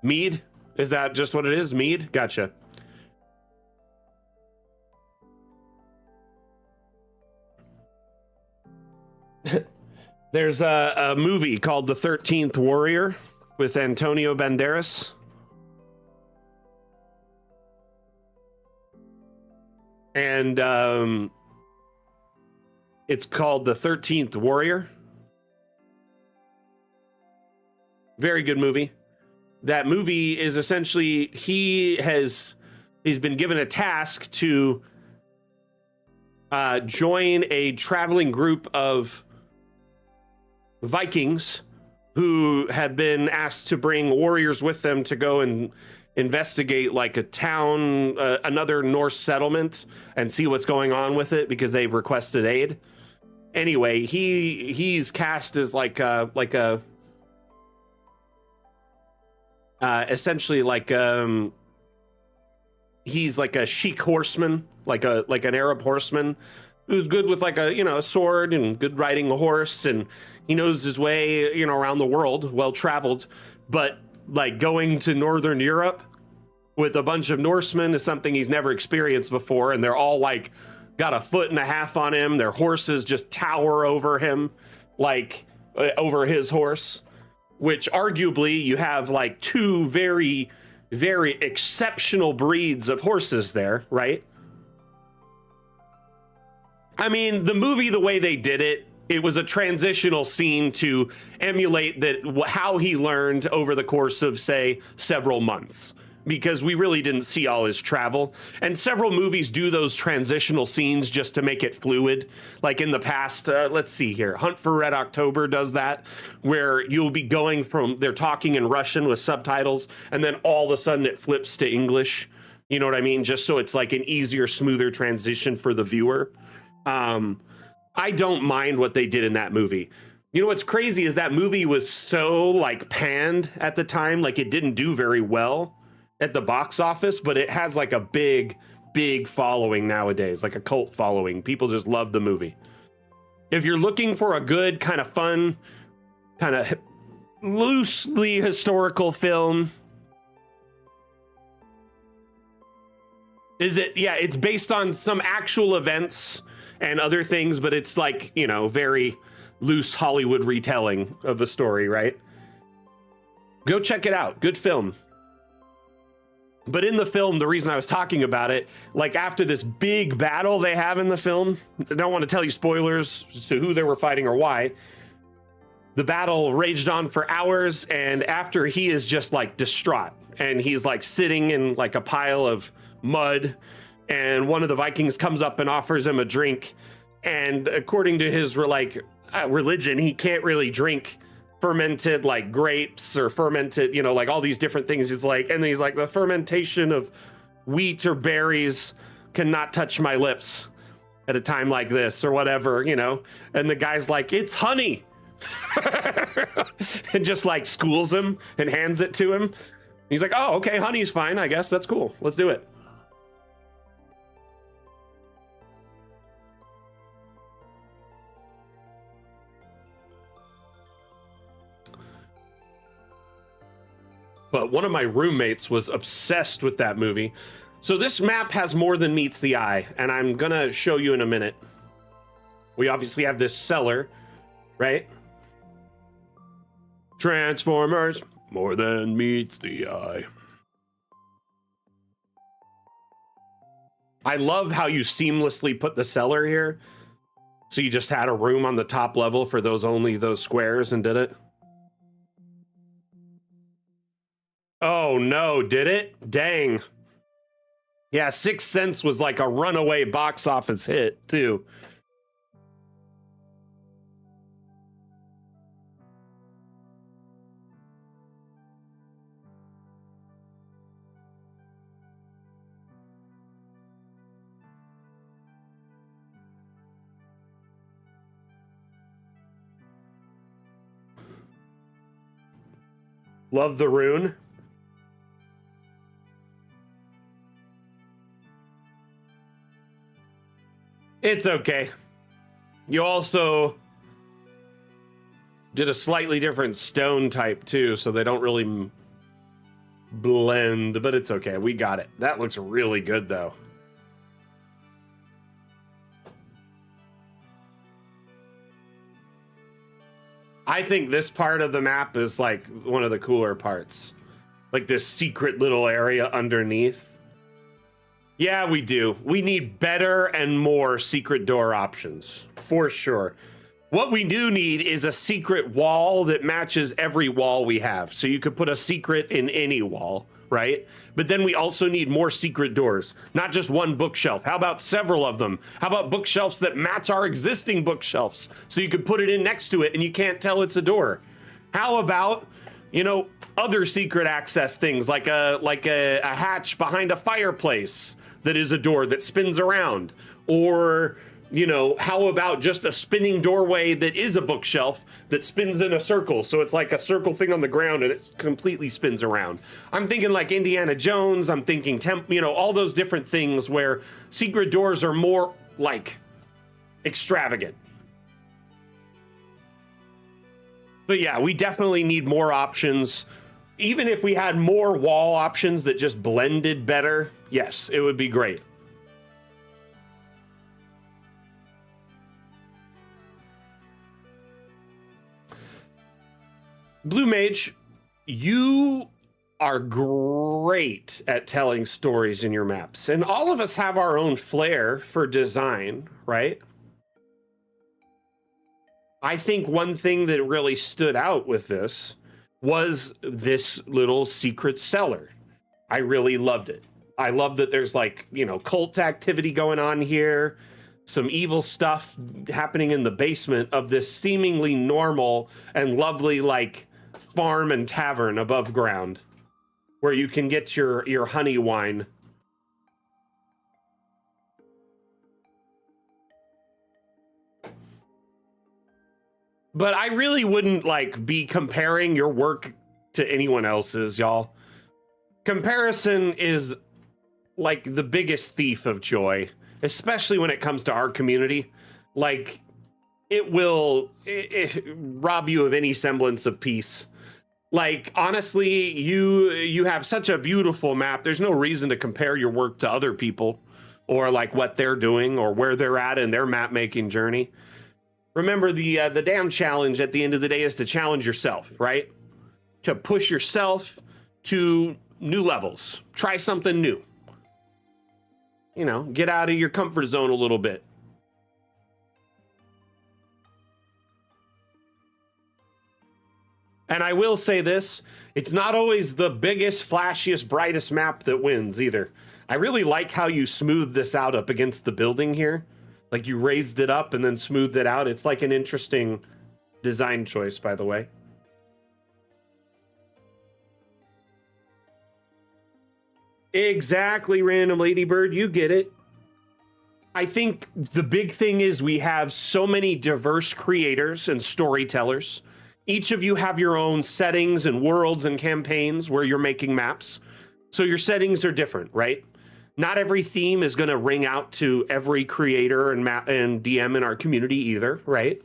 Mead? Is that just what it is? Mead? Gotcha. There's a movie called The 13th Warrior with Antonio Banderas. And it's called The 13th Warrior. Very good movie. That movie is essentially, he's been given a task to join a traveling group of Vikings who have been asked to bring warriors with them to go and investigate like a town, another Norse settlement, and see what's going on with it because they've requested aid. Anyway, he's cast as essentially he's like a Sheik horseman, like an Arab horseman who's good with like a sword and good riding a horse, and he knows his way around the world, well traveled. But like going to Northern Europe with a bunch of Norsemen is something he's never experienced before, and they're all like got a foot and a half on him. Their horses just tower over him, like over his horse, which arguably you have like two very, very exceptional breeds of horses there, right? I mean, the movie, the way they did it, it was a transitional scene to emulate that how he learned over the course of, say, several months, because we really didn't see all his travel. And several movies do those transitional scenes just to make it fluid. Like in the past, let's see here, Hunt for Red October does that, where you'll be going from, they're talking in Russian with subtitles, and then all of a sudden it flips to English. You know what I mean? Just so it's like an easier, smoother transition for the viewer. I don't mind what they did in that movie. You know what's crazy is that movie was so like panned at the time, like it didn't do very well at the box office, but it has like a big following nowadays, like a cult following. People just love the movie. If you're looking for a good kind of fun, kind of loosely historical film, yeah, it's based on some actual events and other things, but it's like, very loose Hollywood retelling of a story, right? Go check it out. Good film. But in the film, the reason I was talking about it, like after this big battle they have in the film, I don't want to tell you spoilers as to who they were fighting or why. The battle raged on for hours, and after he is just like distraught, and he's like sitting in like a pile of mud, and one of the Vikings comes up and offers him a drink, and according to his religion, he can't really drink fermented like grapes or fermented, like all these different things. He's like, and he's like, the fermentation of wheat or berries cannot touch my lips at a time like this or whatever, you know? And the guy's like, it's honey. And just like schools him and hands it to him. He's like, oh, okay, honey's fine, I guess. That's cool. Let's do it. But one of my roommates was obsessed with that movie. So this map has more than meets the eye, and I'm gonna show you in a minute. We obviously have this cellar, right? Transformers, more than meets the eye. I love how you seamlessly put the cellar here. So you just had a room on the top level for only those squares and did it. Oh no, did it? Dang. Yeah, Sixth Sense was like a runaway box office hit, too. Love the rune. It's okay. You also did a slightly different stone type too, so they don't really blend, but it's okay. We got it. That looks really good though. I think this part of the map is like one of the cooler parts. Like this secret little area underneath. Yeah, we do. We need better and more secret door options, for sure. What we do need is a secret wall that matches every wall we have. So you could put a secret in any wall, right? But then we also need more secret doors, not just one bookshelf. How about several of them? How about bookshelves that match our existing bookshelves? So you could put it in next to it and you can't tell it's a door. How about, you know, other secret access things like a hatch behind a fireplace that is a door that spins around? Or, you know, how about just a spinning doorway that is a bookshelf that spins in a circle? So it's like a circle thing on the ground and it completely spins around. I'm thinking like Indiana Jones. I'm thinking, you know, all those different things where secret doors are more like extravagant. But yeah, we definitely need more options. Even if we had more wall options that just blended better, yes, it would be great. Blue Mage, you are great at telling stories in your maps. And all of us have our own flair for design, right? I think one thing that really stood out with this was this little secret cellar. I really loved it. I love that there's like, you know, cult activity going on here, some evil stuff happening in the basement of this seemingly normal and lovely like farm and tavern above ground where you can get your honey wine. But I really wouldn't like be comparing your work to anyone else's, y'all. Comparison is like the biggest thief of joy, especially when it comes to our community. Like it will rob you of any semblance of peace. Like honestly, you have such a beautiful map. There's no reason to compare your work to other people or like what they're doing or where they're at in their map making journey. Remember, the damn challenge at the end of the day is to challenge yourself, right? To push yourself to new levels. Try something new. You know, get out of your comfort zone a little bit. And I will say this, it's not always the biggest, flashiest, brightest map that wins either. I really like how you smooth this out up against the building here. Like you raised it up and then smoothed it out. It's like an interesting design choice, by the way. Exactly, Random Ladybird. You get it. I think the big thing is we have so many diverse creators and storytellers. Each of you have your own settings and worlds and campaigns where you're making maps. So your settings are different, right? Not every theme is going to ring out to every creator and map and DM in our community either, right?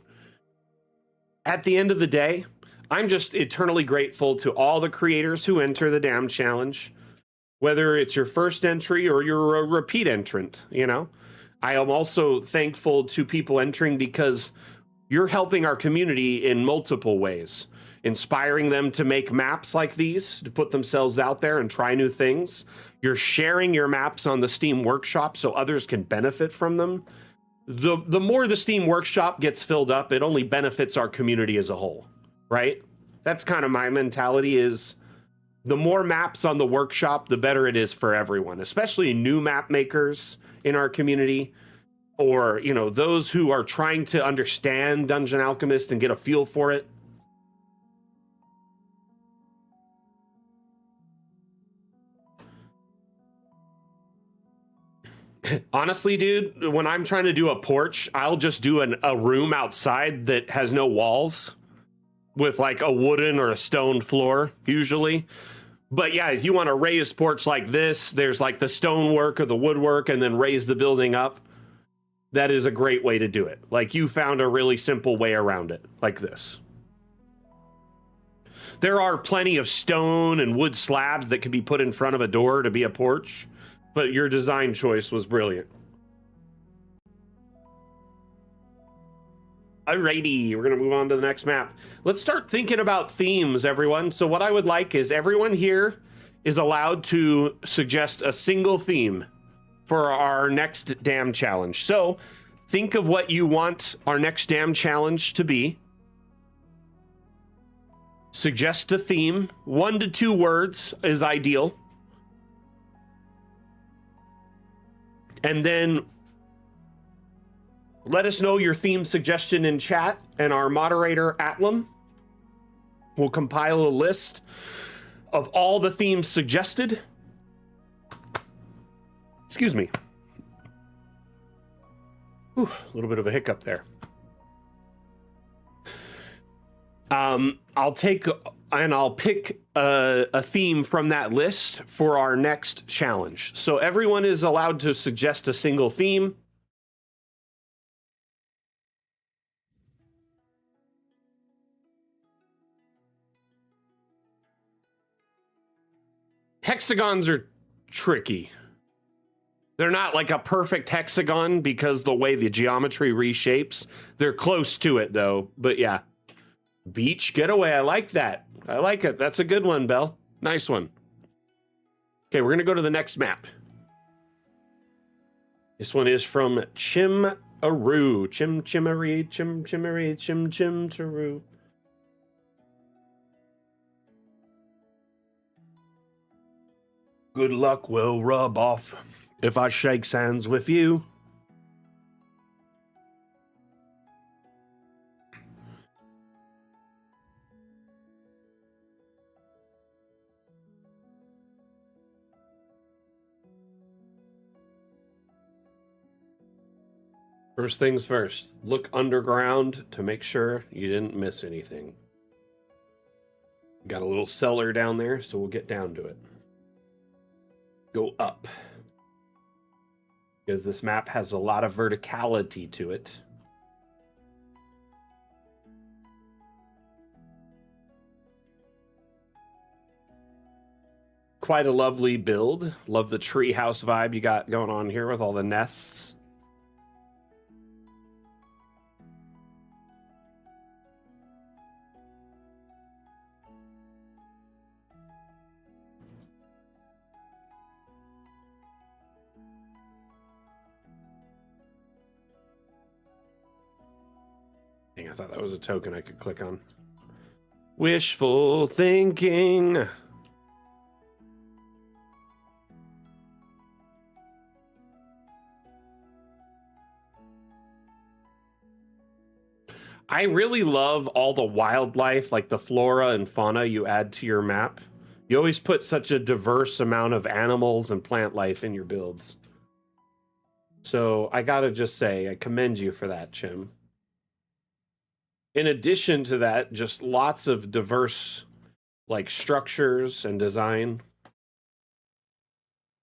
At the end of the day, I'm just eternally grateful to all the creators who enter the DAM challenge, whether it's your first entry or you're a repeat entrant, you know? I am also thankful to people entering because you're helping our community in multiple ways, inspiring them to make maps like these, to put themselves out there and try new things. You're sharing your maps on the Steam Workshop so others can benefit from them. The more the Steam Workshop gets filled up, it only benefits our community as a whole, right? That's kind of my mentality is the more maps on the workshop, the better it is for everyone, especially new map makers in our community, or, you know, those who are trying to understand Dungeon Alchemist and get a feel for it. Honestly, dude, when I'm trying to do a porch, I'll just do a room outside that has no walls with like a wooden or a stone floor, usually. But yeah, if you want to raise porch like this, there's like the stonework or the woodwork and then raise the building up. That is a great way to do it. Like you found a really simple way around it, like this. There are plenty of stone and wood slabs that can be put in front of a door to be a porch, but your design choice was brilliant. Alrighty, we're gonna move on to the next map. Let's start thinking about themes, everyone. So what I would like is everyone here is allowed to suggest a single theme for our next DAM challenge. So think of what you want our next DAM challenge to be. Suggest a theme. 1 to 2 words is ideal. And then let us know your theme suggestion in chat, and our moderator, Atlam, will compile a list of all the themes suggested. Excuse me. Whew, a little bit of a hiccup there. I'll take and I'll pick a theme from that list for our next challenge. So everyone is allowed to suggest a single theme. Hexagons are tricky. They're not like a perfect hexagon because the way the geometry reshapes. They're close to it though, but yeah. Beach getaway, I like that. I like it. That's a good one, Belle. Nice one. Okay, we're gonna go to the next map. This one is from Chim-Chimmery, Chim-Chim-Taru. Good luck will rub off if I shake hands with you. First things first, look underground to make sure you didn't miss anything. Got a little cellar down there, so we'll get down to it. Go up, because this map has a lot of verticality to it. Quite a lovely build. Love the treehouse vibe you got going on here with all the nests. Dang, I thought that was a token I could click on. Wishful thinking. I really love all the wildlife, like the flora and fauna you add to your map. You always put such a diverse amount of animals and plant life in your builds. So I gotta just say, I commend you for that, Chim. In addition to that, just lots of diverse, like, structures and design.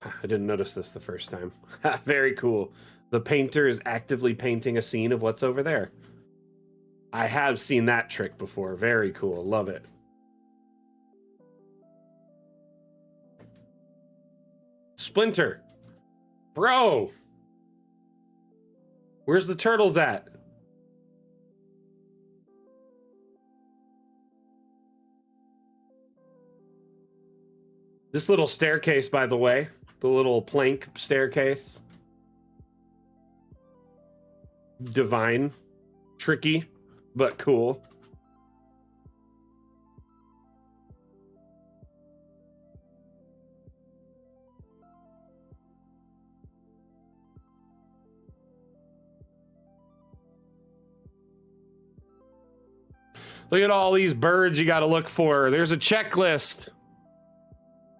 I didn't notice this the first time. Very cool. The painter is actively painting a scene of what's over there. I have seen that trick before. Very cool. Love it. Splinter. Bro! Where's the turtles at? This little staircase, by the way, the little plank staircase. Divine. Tricky, but cool. Look at all these birds you got to look for. There's a checklist.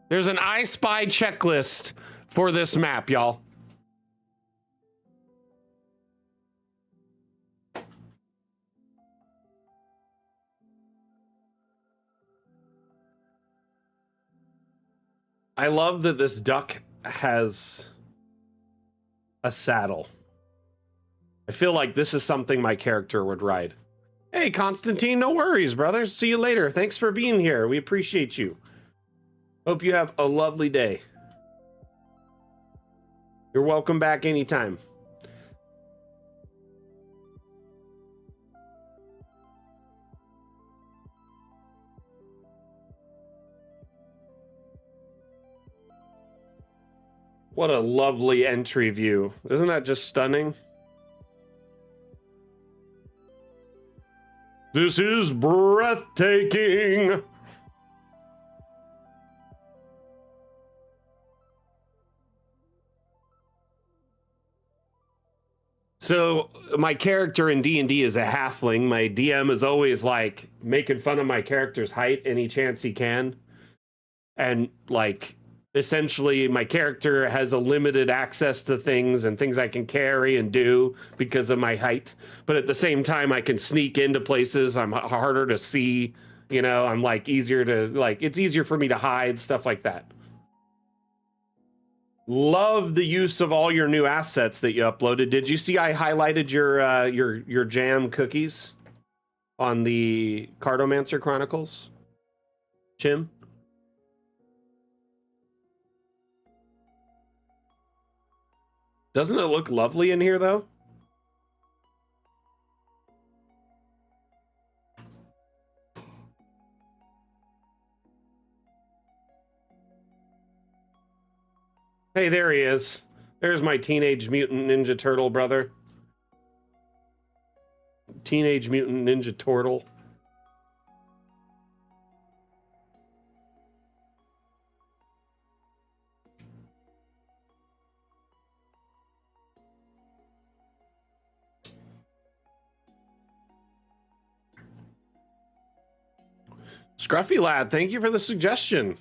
There's an I Spy checklist for this map, y'all. I love that this duck has a saddle. I feel like this is something my character would ride. Hey, Constantine, no worries, brother. See you later. Thanks for being here. We appreciate you. Hope you have a lovely day. You're welcome back anytime. What a lovely entry view. Isn't that just stunning? This is breathtaking. So my character in D&D is a halfling. My DM is always like making fun of my character's height any chance he can. And like essentially my character has a limited access to things and things I can carry and do because of my height. But at the same time, I can sneak into places. I'm harder to see, you know, I'm like easier to like, it's easier for me to hide, stuff like that. Love the use of all your new assets that you uploaded. Did you see I highlighted your jam cookies on the Cartomancer Chronicles? Chim? Doesn't it look lovely in here, though? Hey, there he is. There's my Teenage Mutant Ninja Turtle brother. Teenage Mutant Ninja Turtle. Scruffy Lad, thank you for the suggestion.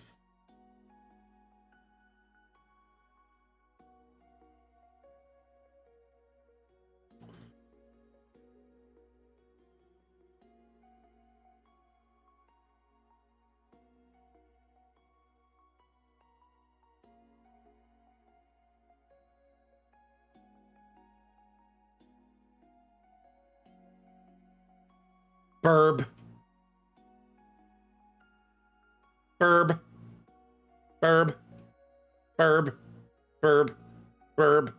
Burb. Burb. Burb. Burb. Burb. Burb.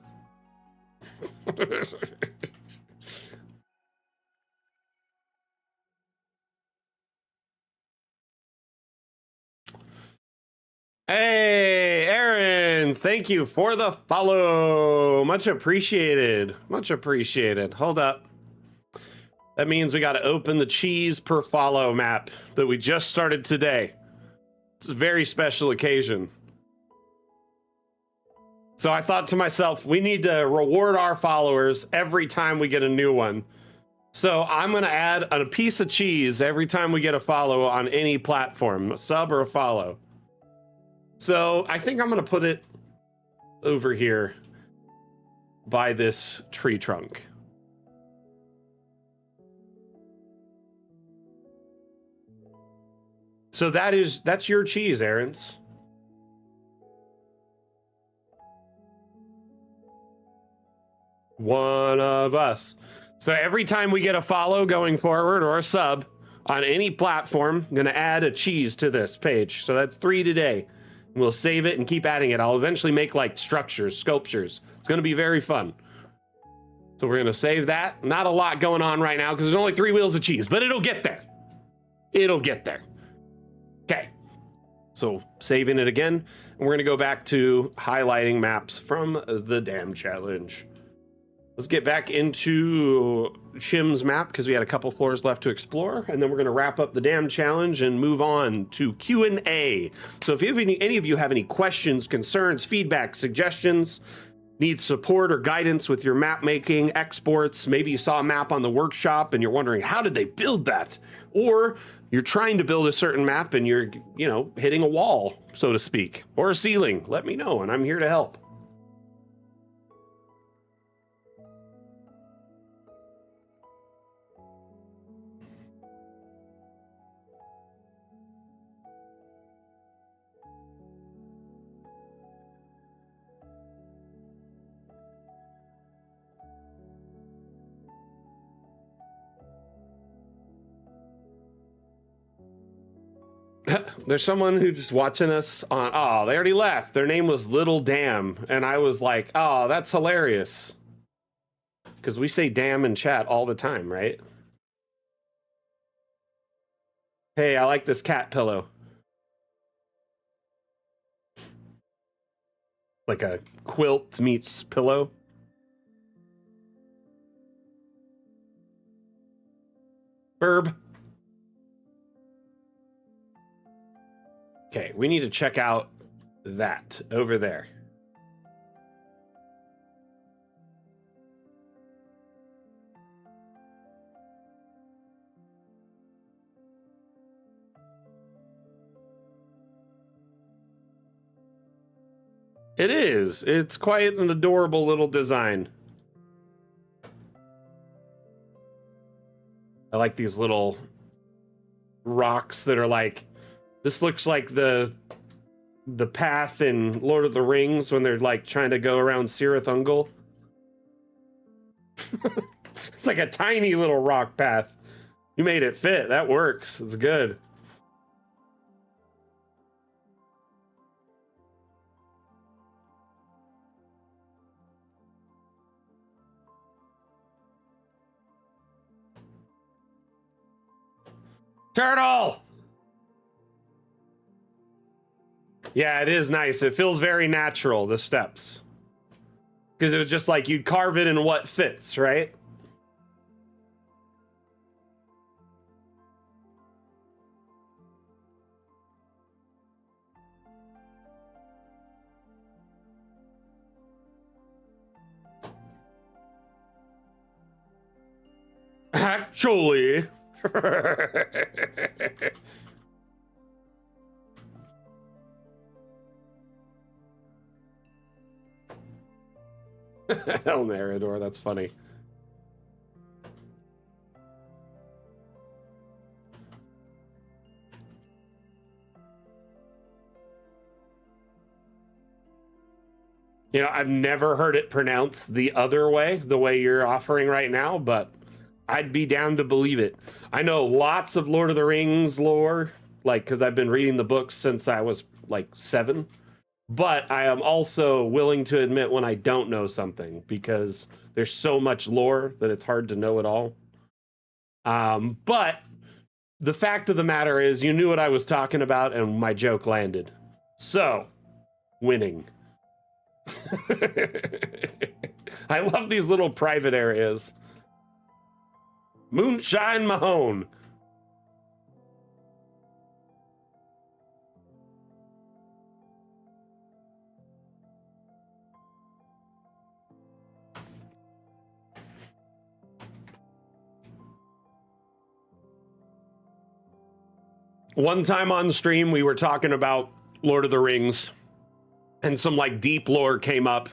Hey, Aaron, thank you for the follow. Much appreciated. Much appreciated. Hold up. That means we got to open the cheese per follow map that we just started today. It's a very special occasion. So I thought to myself, we need to reward our followers every time we get a new one. So I'm going to add a piece of cheese every time we get a follow on any platform, a sub or a follow. So I think I'm going to put it over here. by this tree trunk. So that's your cheese, Aaron's. One of us. So every time we get a follow going forward or a sub on any platform, I'm going to add a cheese to this page. So that's 3 today. We'll save it and keep adding it. I'll eventually make like structures, sculptures. It's going to be very fun. So we're going to save that. Not a lot going on right now because there's only 3 wheels of cheese, but it'll get there. It'll get there. Okay. So saving it again. And we're going to go back to highlighting maps from the Dam Challenge. Let's get back into Chim's map because we had a couple floors left to explore, and then we're going to wrap up the Dam Challenge and move on to Q&A. So if you have any of you have any questions, concerns, feedback, suggestions, need support or guidance with your map making, exports, maybe you saw a map on the workshop and you're wondering how did they build that, or you're trying to build a certain map and you're, hitting a wall, so to speak, or a ceiling, let me know and I'm here to help. There's someone who's watching us on, oh, they already left. Their name was Little Dam. And I was like, oh, that's hilarious. Because we say damn in chat all the time, right? Hey, I like this cat pillow. Like a quilt meets pillow. Burb. Okay, we need to check out that over there. It is. It's quite an adorable little design. I like these little rocks that are like, this looks like the path in Lord of the Rings when they're like trying to go around Cirith Ungol. It's like a tiny little rock path. You made it fit. That works. It's good. Turtle! Yeah, it is nice. It feels very natural, the steps. Because it was just like you'd carve it in what fits, right? Actually. El Narador, that's funny. I've never heard it pronounced the other way, the way you're offering right now, but I'd be down to believe it. I know lots of Lord of the Rings lore, like, because I've been reading the books since I was like 7. But I am also willing to admit when I don't know something, because there's so much lore that it's hard to know it all. But the fact of the matter is, you knew what I was talking about, and my joke landed. So, winning. I love these little private areas. Moonshine Mahone. One time on stream, we were talking about Lord of the Rings, and some like deep lore came up,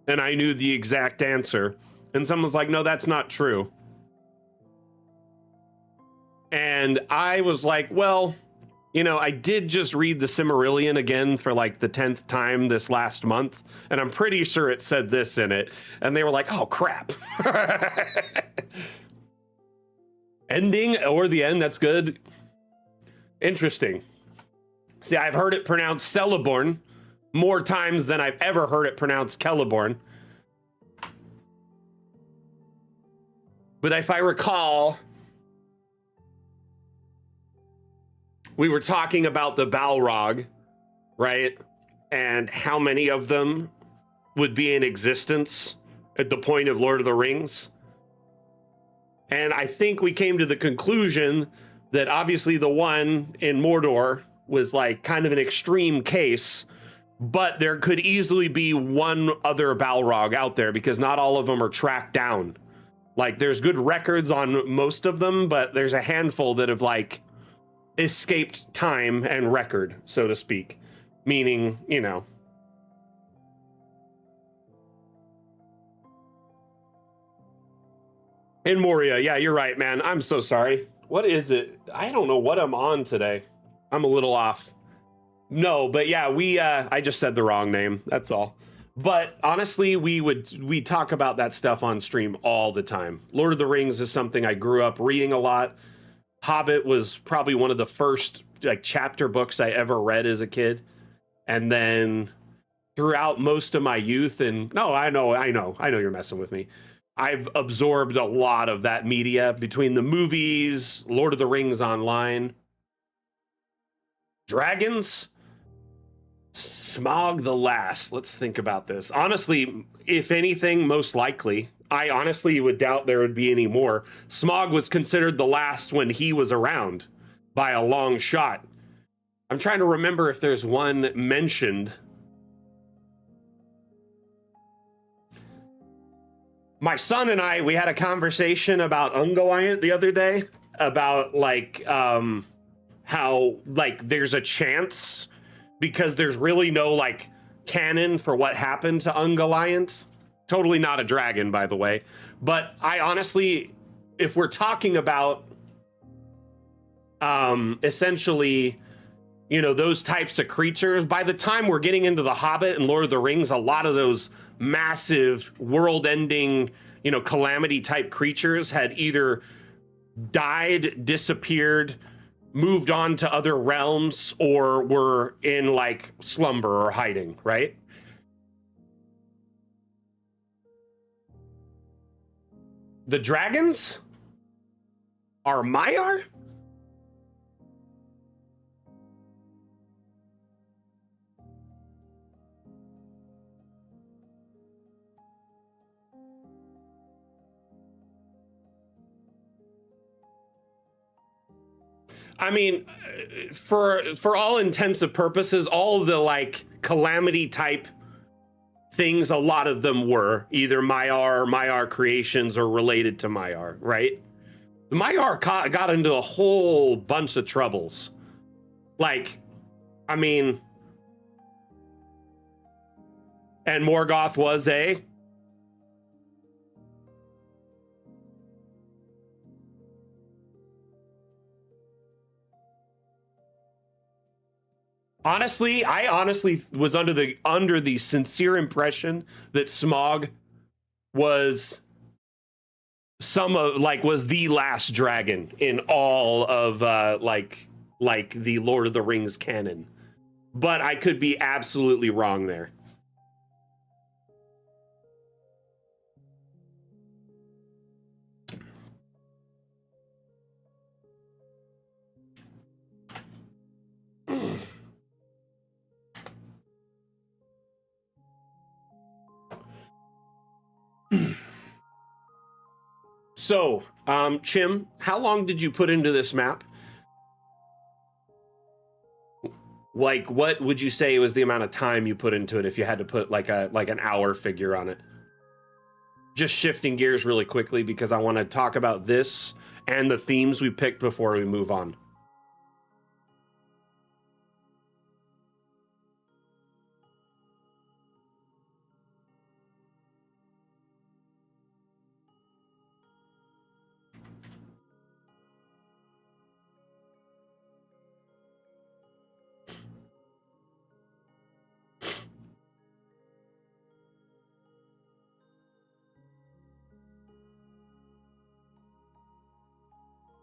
and I knew the exact answer. And someone was like, no, that's not true. And I was like, well, you know, I did just read the Silmarillion again for like the 10th time this last month, and I'm pretty sure it said this in it. And they were like, oh, crap. Ending or the end, that's good. Interesting. See, I've heard it pronounced Celeborn more times than I've ever heard it pronounced Celeborn. But if I recall, we were talking about the Balrog, right? And how many of them would be in existence at the point of Lord of the Rings. And I think we came to the conclusion that obviously the one in Mordor was like kind of an extreme case, but there could easily be one other Balrog out there because not all of them are tracked down. Like there's good records on most of them, but there's a handful that have like escaped time and record, so to speak. Meaning, you know. In Moria, yeah, you're right, man. I'm so sorry. What is it? I don't know what I'm on today. I'm a little off. No, but yeah, I just said the wrong name. That's all. But honestly, we talk about that stuff on stream all the time. Lord of the Rings is something I grew up reading a lot. Hobbit was probably one of the first like chapter books I ever read as a kid. And then throughout most of my youth, and no, I know you're messing with me. I've absorbed a lot of that media between the movies, Lord of the Rings online. Dragons? Smaug the Last. Let's think about this. Honestly, if anything, most likely. I honestly would doubt there would be any more. Smaug was considered the last when he was around by a long shot. I'm trying to remember if there's one mentioned. My son and I, we had a conversation about Ungoliant the other day about like how like there's a chance because there's really no like canon for what happened to Ungoliant. Totally not a dragon, by the way. But I honestly, if we're talking about essentially, you know, those types of creatures, by the time we're getting into The Hobbit and Lord of the Rings, a lot of those massive world-ending, you know, calamity type creatures had either died, disappeared, moved on to other realms, or were in like slumber or hiding, right? The dragons are Maiar? I mean, for all intents and purposes, all the like calamity type things, a lot of them were either Maiar or Maiar creations or related to Maiar, right? The Maiar got into a whole bunch of troubles. Like, I mean, and Morgoth was a I honestly was under the sincere impression that Smaug was was the last dragon in all of like the Lord of the Rings canon. But I could be absolutely wrong there. So, Chim, how long did you put into this map? Like, what would you say was the amount of time you put into it if you had to put like an hour figure on it? Just shifting gears really quickly because I want to talk about this and the themes we picked before we move on.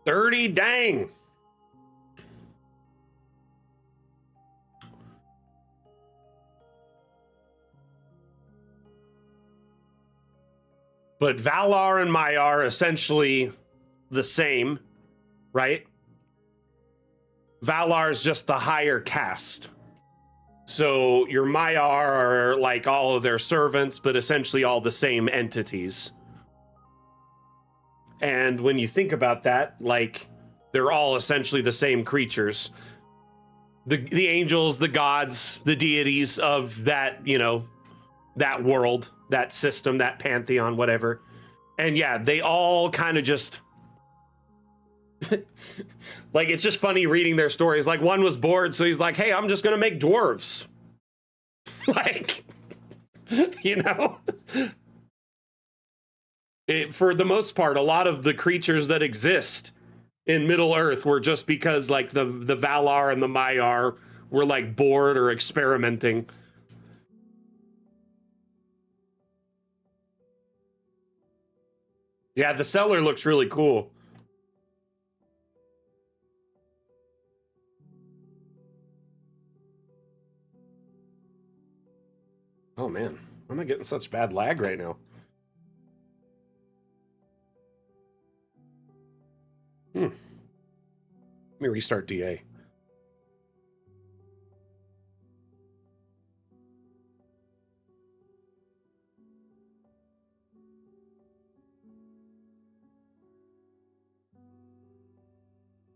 30, dang. But Valar and Maiar are essentially the same, right? Valar is just the higher caste. So your Maiar are like all of their servants, but essentially all the same entities. And when you think about that, like they're all essentially the same creatures. The angels, the gods, the deities of that, you know, that world, that system, that pantheon, whatever. And yeah, they all kind of just like, it's just funny reading their stories. Like one was bored, so he's like, hey, I'm just gonna make dwarves. Like, you know, for the most part, a lot of the creatures that exist in Middle Earth were just because like the Valar and the Maiar were like bored or experimenting. Yeah, the cellar looks really cool. Oh man, why am I getting such bad lag right now? Let me restart DA.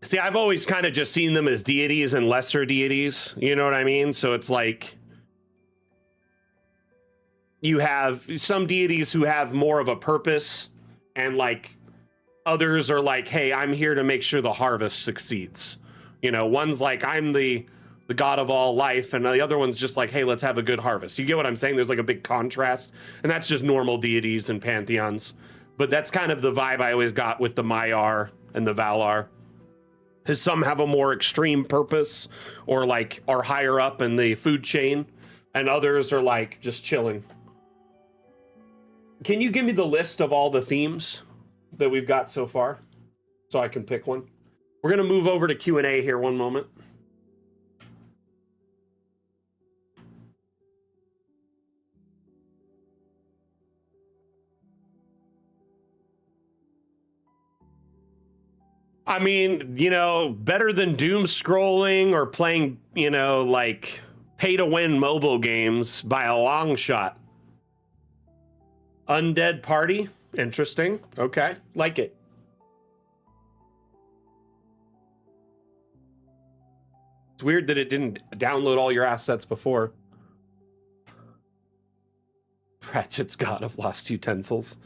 See, I've always kind of just seen them as deities and lesser deities. You know what I mean? So it's like you have some deities who have more of a purpose, and like others are like, hey, I'm here to make sure the harvest succeeds. You know, one's like, I'm the god of all life, and the other one's just like, hey, let's have a good harvest. You get what I'm saying? There's like a big contrast, and that's just normal deities and pantheons. But that's kind of the vibe I always got with the Maiar and the Valar. Is some have a more extreme purpose or like are higher up in the food chain, and others are like just chilling. Can you give me the list of all the themes that we've got so far so I can pick one? We're going to move over to Q&A here one moment. I mean, you know, better than doom scrolling or playing, you know, like pay to win mobile games by a long shot. Undead Party, interesting. Okay, like it. It's weird that it didn't download all your assets before. Ratchet's God of Lost Utensils.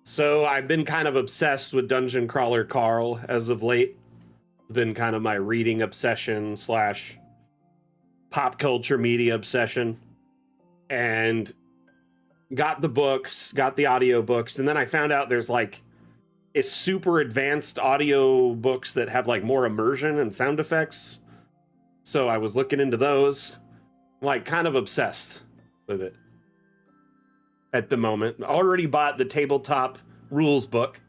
So I've been kind of obsessed with Dungeon Crawler Carl as of late. It's been kind of my reading obsession slash pop culture media obsession. And got the books, got the audio books, and then I found out there's like a super advanced audio books that have like more immersion and sound effects. So I was looking into those. I'm like kind of obsessed with it at the moment. Already bought the tabletop rules book.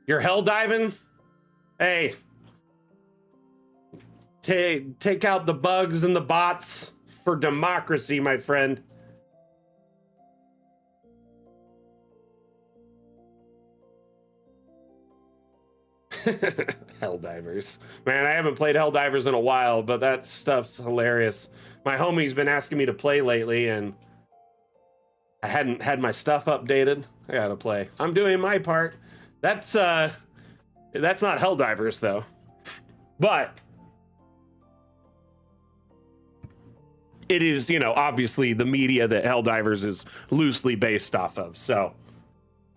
You're hell diving? Hey, take out the bugs and the bots for democracy, my friend. Helldivers. Man, I haven't played Helldivers in a while, but that stuff's hilarious. My homie's been asking me to play lately, and I hadn't had my stuff updated. I gotta play. I'm doing my part. That's not Helldivers, though. But it is, you know, obviously the media that Helldivers is loosely based off of. So,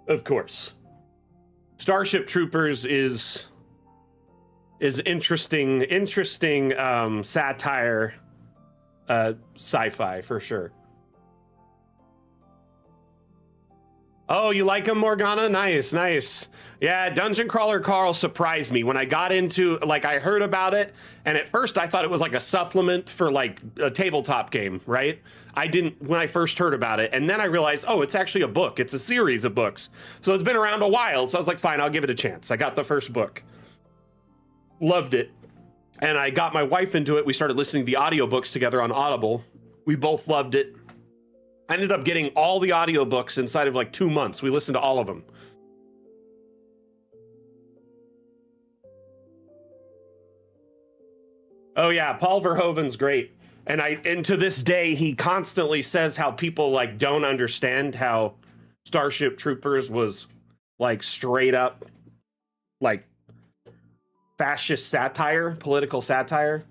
of course. Starship Troopers is interesting satire sci-fi for sure. Oh, you like him, Morgana? Nice, nice. Yeah, Dungeon Crawler Carl surprised me when I got into, like, I heard about it, and at first I thought it was like a supplement for like a tabletop game, right? I didn't when I first heard about it, and then I realized, oh, it's actually a book. It's a series of books. So it's been around a while, so I was like, fine, I'll give it a chance. I got the first book. Loved it. And I got my wife into it. We started listening to the audiobooks together on Audible. We both loved it. I ended up getting all the audiobooks inside of like 2 months. We listened to all of them. Oh yeah, Paul Verhoeven's great. And to this day, he constantly says how people like don't understand how Starship Troopers was like straight up like fascist satire, political satire.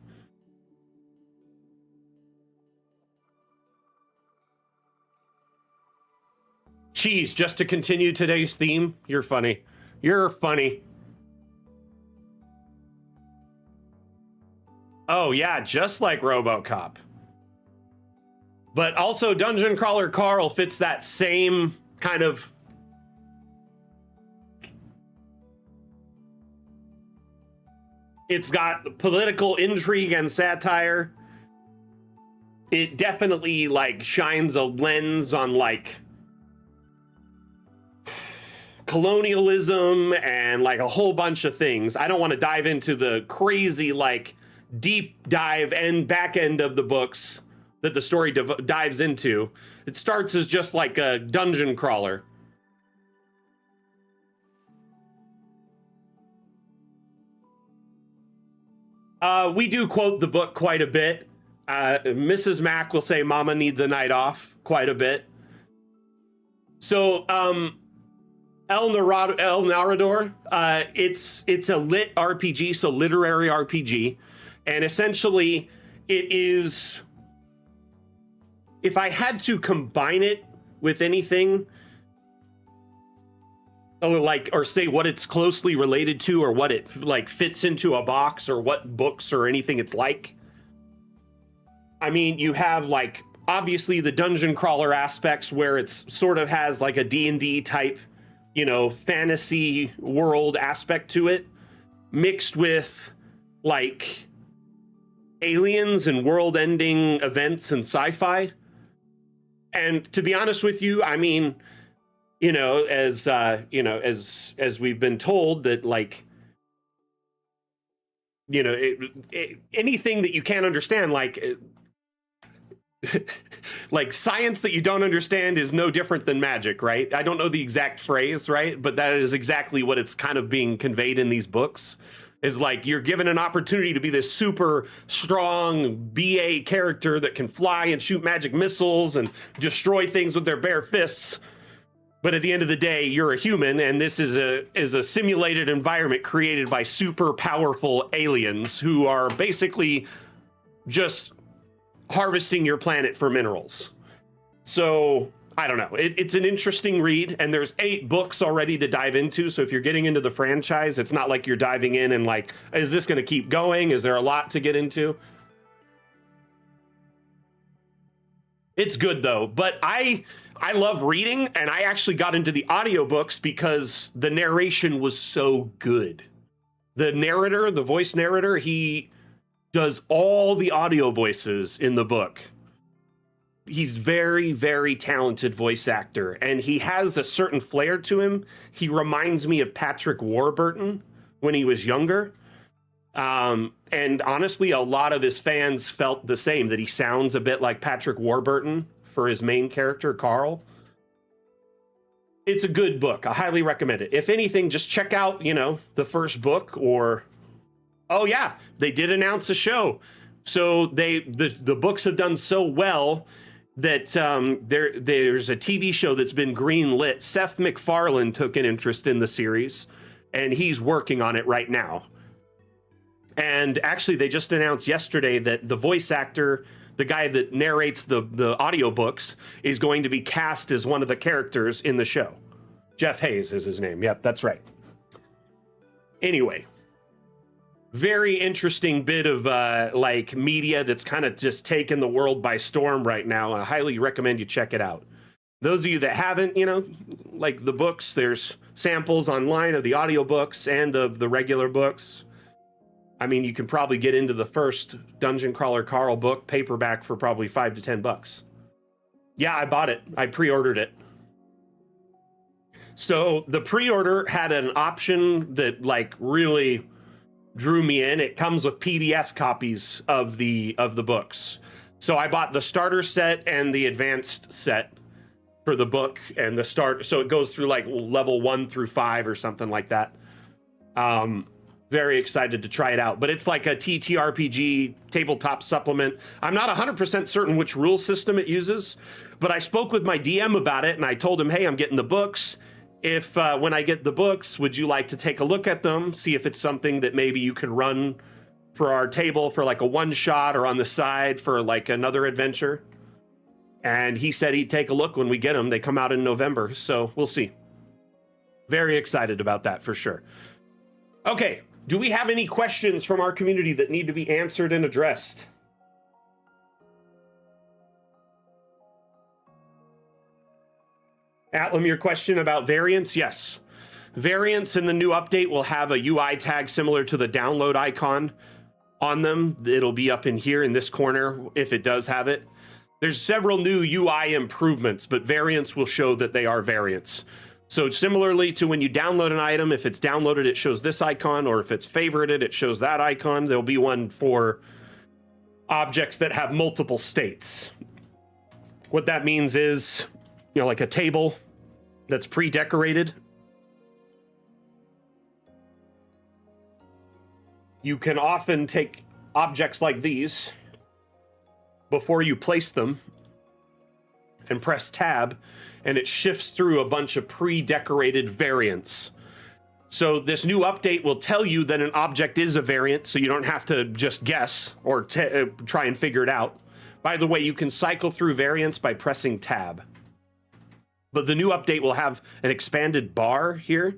Cheese, just to continue today's theme, you're funny. You're funny. Oh yeah, just like RoboCop. But also Dungeon Crawler Carl fits that same kind of it's got political intrigue and satire. It definitely like shines a lens on like colonialism and like a whole bunch of things. I don't want to dive into the crazy like deep dive and back end of the books that the story dives into. It starts as just like a dungeon crawler. We do quote the book quite a bit. Mrs. Mac will say Mama needs a night off quite a bit. So El Narrador, it's a lit RPG, so literary RPG, and essentially it is, if I had to combine it with anything, or say what it's closely related to, or what it like fits into a box, or what books or anything it's like. I mean, you have like obviously the dungeon crawler aspects where it's sort of has like a D&D type, you know, fantasy world aspect to it, mixed with like aliens and world-ending events and sci-fi. And to be honest with you, I mean, you know, as we've been told that, like, you know, anything that you can't understand, like like science that you don't understand is no different than magic, right? I don't know the exact phrase, right? But that is exactly what it's kind of being conveyed in these books, is like you're given an opportunity to be this super strong BA character that can fly and shoot magic missiles and destroy things with their bare fists. But at the end of the day, you're a human, and this is a simulated environment created by super powerful aliens who are basically just harvesting your planet for minerals. So I don't know. It's an interesting read, and there's 8 books already to dive into. So if you're getting into the franchise, it's not like you're diving in and like, is this going to keep going? Is there a lot to get into? It's good though, but I love reading, and I actually got into the audiobooks because the narration was so good. The narrator, the voice narrator, he does all the audio voices in the book. He's very, very talented voice actor, and he has a certain flair to him. He reminds me of Patrick Warburton when he was younger. And honestly, a lot of his fans felt the same, that he sounds a bit like Patrick Warburton for his main character, Carl. It's a good book. I highly recommend it. If anything, just check out, you know, the first book, or, oh yeah, they did announce a show. So the books have done so well that there's a TV show that's been green-lit. Seth MacFarlane took an interest in the series, and he's working on it right now. And actually, they just announced yesterday that the voice actor, the guy that narrates the audiobooks, is going to be cast as one of the characters in the show. Jeff Hayes is his name. Yep, that's right. Anyway, very interesting bit of like media that's kind of just taken the world by storm right now. I highly recommend you check it out. Those of you that haven't, you know, like the books, there's samples online of the audiobooks and of the regular books. I mean, you can probably get into the first Dungeon Crawler Carl book paperback for probably $5 to $10. Yeah, I bought it. I pre-ordered it. So the pre-order had an option that like really drew me in. It comes with PDF copies of the books. So I bought the starter set and the advanced set for the book and the start. So it goes through like level 1 through 5 or something like that. Very excited to try it out, but it's like a TTRPG tabletop supplement. I'm not 100% certain which rule system it uses, but I spoke with my DM about it and I told him, hey, I'm getting the books. If when I get the books, would you like to take a look at them, see if it's something that maybe you could run for our table for like a one shot or on the side for like another adventure? And he said he'd take a look when we get them. They come out in November, so we'll see. Very excited about that for sure. Okay. Do we have any questions from our community that need to be answered and addressed? Atlam, your question about variants? Yes. Variants in the new update will have a UI tag similar to the download icon on them. It'll be up in here in this corner if it does have it. There's several new UI improvements, but variants will show that they are variants. So similarly to when you download an item, if it's downloaded, it shows this icon, or if it's favorited, it shows that icon. There'll be one for objects that have multiple states. What that means is, you know, like a table that's pre-decorated. You can often take objects like these before you place them and press tab, and it shifts through a bunch of pre-decorated variants. So this new update will tell you that an object is a variant, so you don't have to just guess or try and figure it out. By the way, you can cycle through variants by pressing tab. But the new update will have an expanded bar here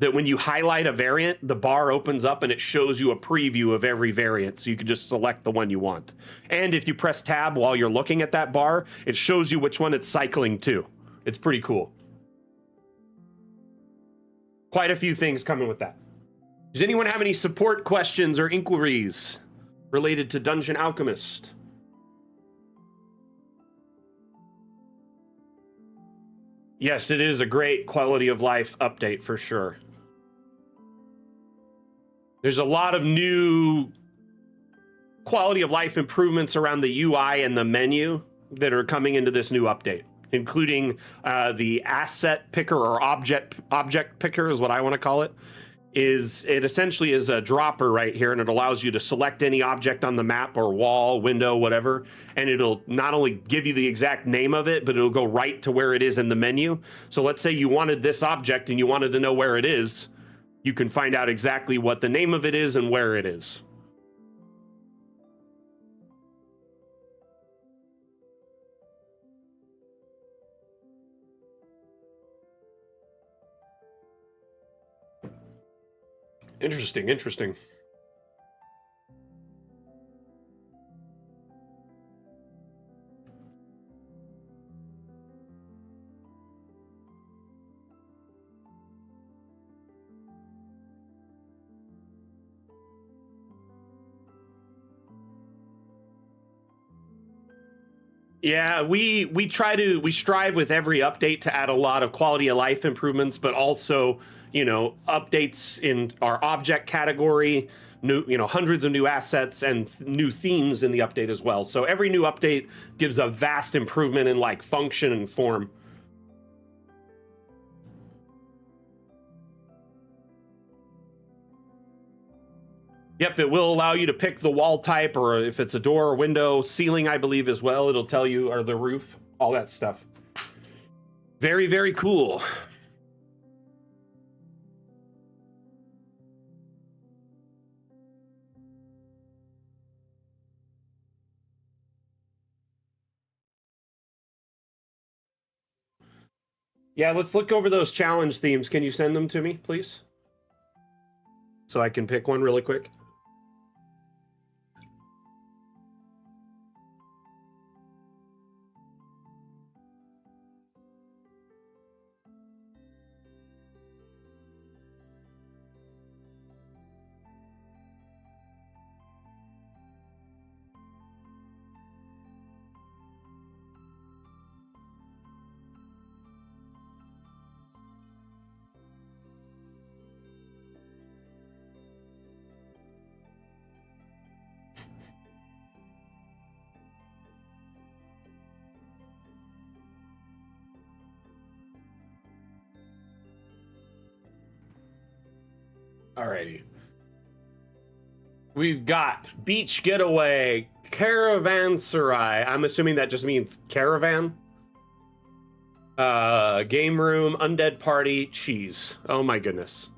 that when you highlight a variant, the bar opens up and it shows you a preview of every variant, so you can just select the one you want. And if you press tab while you're looking at that bar, it shows you which one it's cycling to. It's pretty cool. Quite a few things coming with that. Does anyone have any support questions or inquiries related to Dungeon Alchemist? Yes, it is a great quality of life update for sure. There's a lot of new quality of life improvements around the UI and the menu that are coming into this new update, including the asset picker, or object picker is what I want to call it. It essentially is a dropper right here, and it allows you to select any object on the map or wall, window, whatever, and it'll not only give you the exact name of it, but it'll go right to where it is in the menu. So let's say you wanted this object and you wanted to know where it is. You can find out exactly what the name of it is and where it is. Interesting, interesting. Yeah, we strive with every update to add a lot of quality of life improvements, but also, you know, updates in our object category, new, you know, hundreds of new assets and new themes in the update as well. So every new update gives a vast improvement in like function and form. Yep, it will allow you to pick the wall type, or if it's a door or window, ceiling, I believe as well. It'll tell you, or the roof, all that stuff. Very, very cool. Yeah, let's look over those challenge themes. Can you send them to me, please? So I can pick one really quick. Alrighty. We've got beach getaway, caravanserai. I'm assuming that just means caravan. Game room, undead party, cheese. Oh my goodness.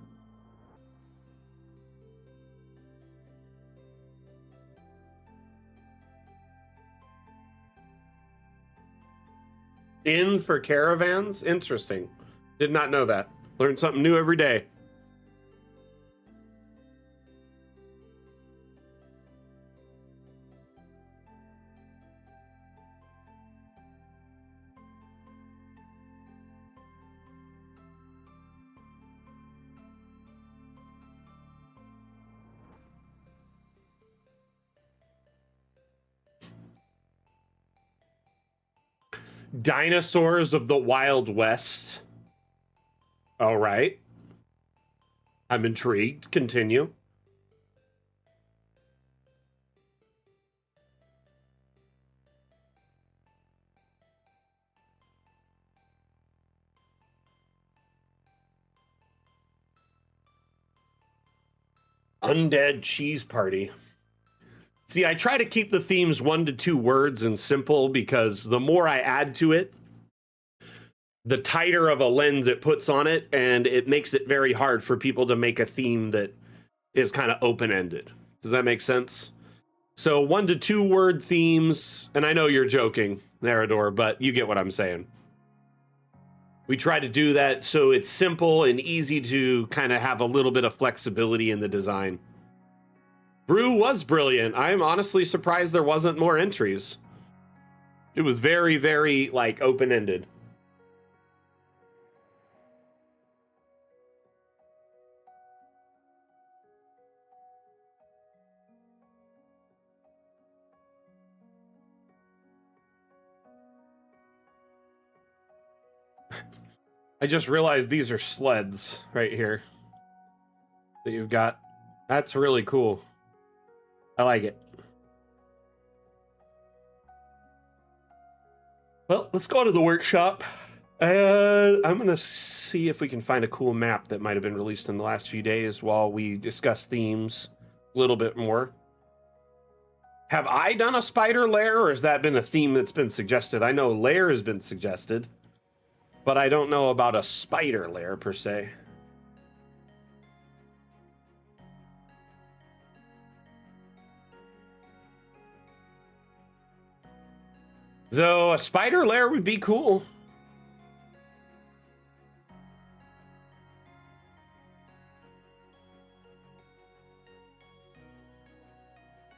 Inn for caravans? Interesting. Did not know that. Learn something new every day. Dinosaurs of the Wild West. All right. I'm intrigued. Continue. Undead cheese party. See, I try to keep the themes 1 to 2 words and simple because the more I add to it, the tighter of a lens it puts on it, and it makes it very hard for people to make a theme that is kind of open-ended. Does that make sense? So 1 to 2 word themes, and I know you're joking, Narador, but you get what I'm saying. We try to do that so it's simple and easy to kind of have a little bit of flexibility in the design. Brew was brilliant. I'm honestly surprised there wasn't more entries. It was very, very, like, open-ended. I just realized these are sleds right here that you've got. That's really cool. I like it. Well, let's go to the workshop. I'm going to see if we can find a cool map that might have been released in the last few days while we discuss themes a little bit more. Have I done a spider lair, or has that been a theme that's been suggested? I know lair has been suggested, but I don't know about a spider lair per se. Though a spider lair would be cool.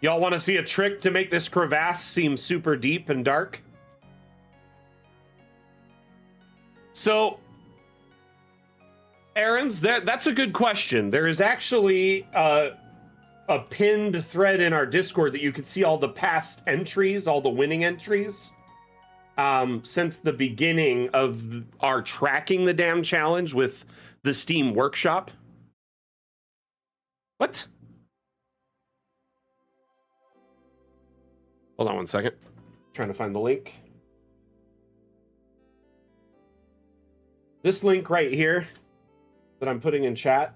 Y'all want to see a trick to make this crevasse seem super deep and dark? So, Aaron's, that's a good question. There is actually a pinned thread in our Discord that you can see all the past entries, all the winning entries. Since the beginning of our tracking the damn challenge with the Steam Workshop. What? Hold on 1 second. Trying to find the link. This link right here that I'm putting in chat.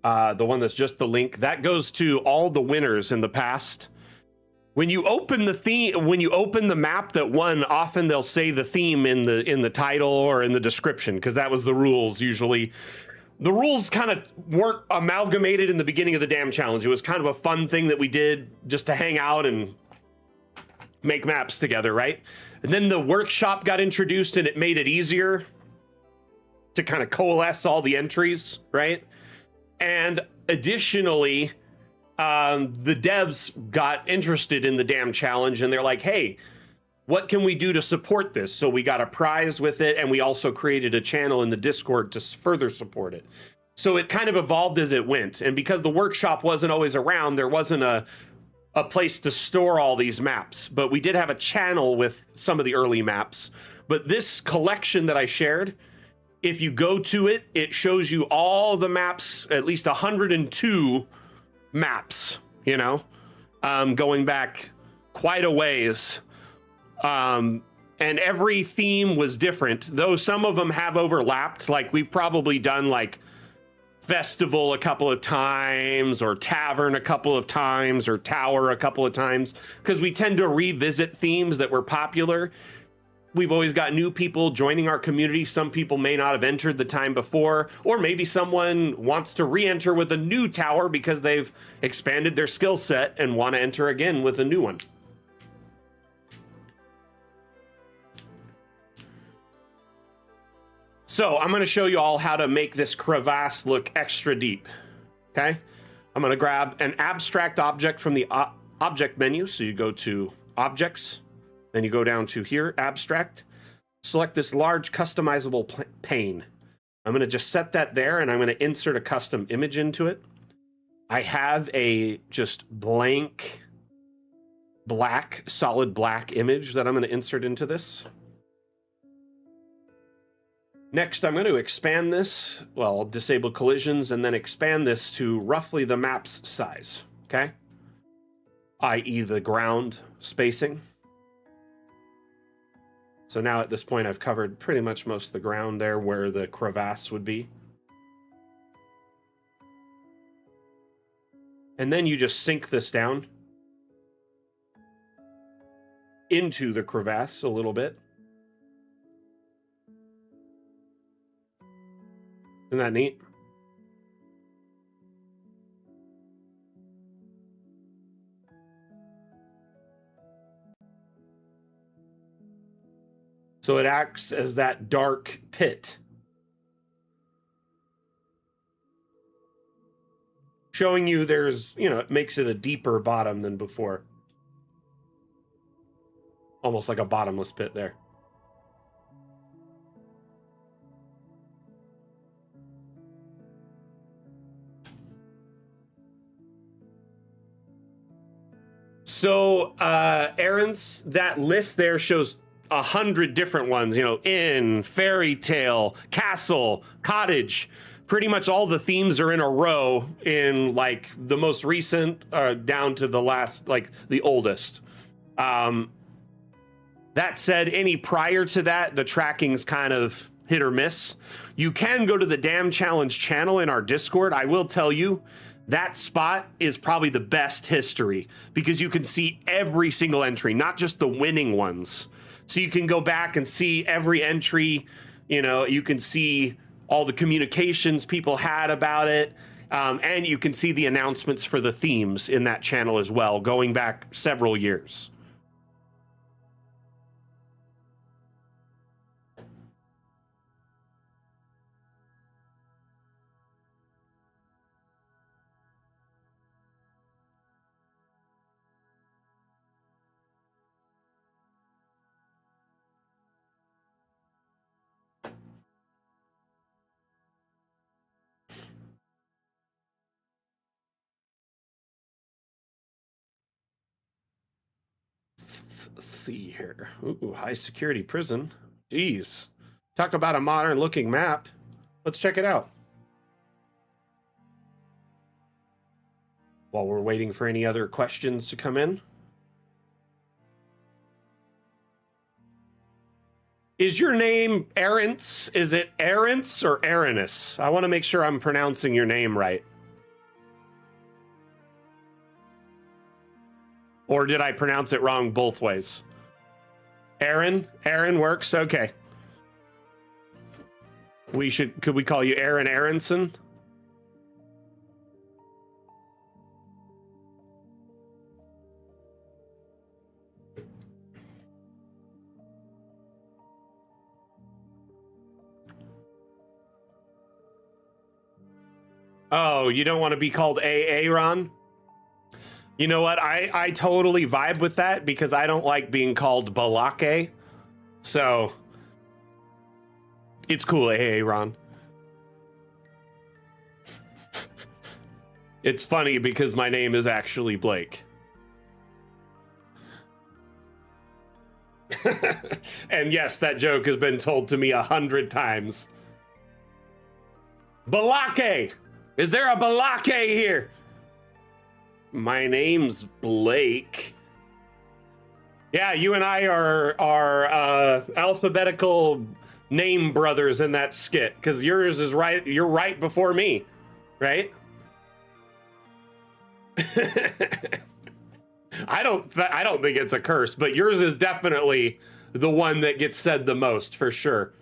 The one that's just the link, that goes to all the winners in the past. When you open the theme, when you open the map that won, often they'll say the theme in the title or in the description, because that was the rules usually. The rules kind of weren't amalgamated in the beginning of the damn challenge. It was kind of a fun thing that we did just to hang out and make maps together, right? And then the workshop got introduced and it made it easier to kind of coalesce all the entries, right? And additionally, the devs got interested in the damn challenge and they're like, hey, what can we do to support this? So we got a prize with it, and we also created a channel in the Discord to further support it. So it kind of evolved as it went. And because the workshop wasn't always around, there wasn't a place to store all these maps. But we did have a channel with some of the early maps. But this collection that I shared, if you go to it, it shows you all the maps, at least 102 maps, you know, going back quite a ways. And every theme was different, though some of them have overlapped. Like we've probably done like festival a couple of times, or tavern a couple of times, or tower a couple of times, because we tend to revisit themes that were popular. We've always got new people joining our community. Some people may not have entered the time before, or maybe someone wants to re-enter with a new tower because they've expanded their skill set and want to enter again with a new one. So I'm going to show you all how to make this crevasse look extra deep. Okay, I'm going to grab an abstract object from the object menu. So you go to objects, then you go down to here, abstract, select this large customizable pane. I'm going to just set that there, and I'm going to insert a custom image into it. I have a just blank black, solid black image that I'm going to insert into this. Next, I'm going to expand this, well, disable collisions, and then expand this to roughly the map's size, okay? i.e. the ground spacing. So now at this point, I've covered pretty much most of the ground there where the crevasse would be. And then you just sink this down into the crevasse a little bit. Isn't that neat? So it acts as that dark pit, showing you there's, you know, it makes it a deeper bottom than before. Almost like a bottomless pit there. So, Aaron's, that list there shows 100 different ones, you know, inn, fairy tale, castle, cottage. Pretty much all the themes are in a row in like the most recent down to the last, like the oldest. That said, any prior to that, the tracking's kind of hit or miss. You can go to the Damn Challenge channel in our Discord. I will tell you, that spot is probably the best history because you can see every single entry, not just the winning ones. So you can go back and see every entry, you know, you can see all the communications people had about it. And you can see the announcements for the themes in that channel as well, going back several years. Let's see here. Ooh, high security prison. Jeez. Talk about a modern looking map. Let's check it out. While we're waiting for any other questions to come in. Is your name Arentz? Is it Arentz or Aranus? I want to make sure I'm pronouncing your name right. Or did I pronounce it wrong both ways? Aaron? Aaron works? Okay. Could we call you Aaron Aronson? Oh, you don't want to be called Aaron? You know what? I totally vibe with that because I don't like being called Balake. So it's cool, Aaron. It's funny because my name is actually Blake. And yes, that joke has been told to me 100 times. Balake! Is there a Balake here? My name's Blake. Yeah, you and I are alphabetical name brothers in that skit because yours is right. You're right before me. right? I don't think it's a curse, but yours is definitely the one that gets said the most, for sure.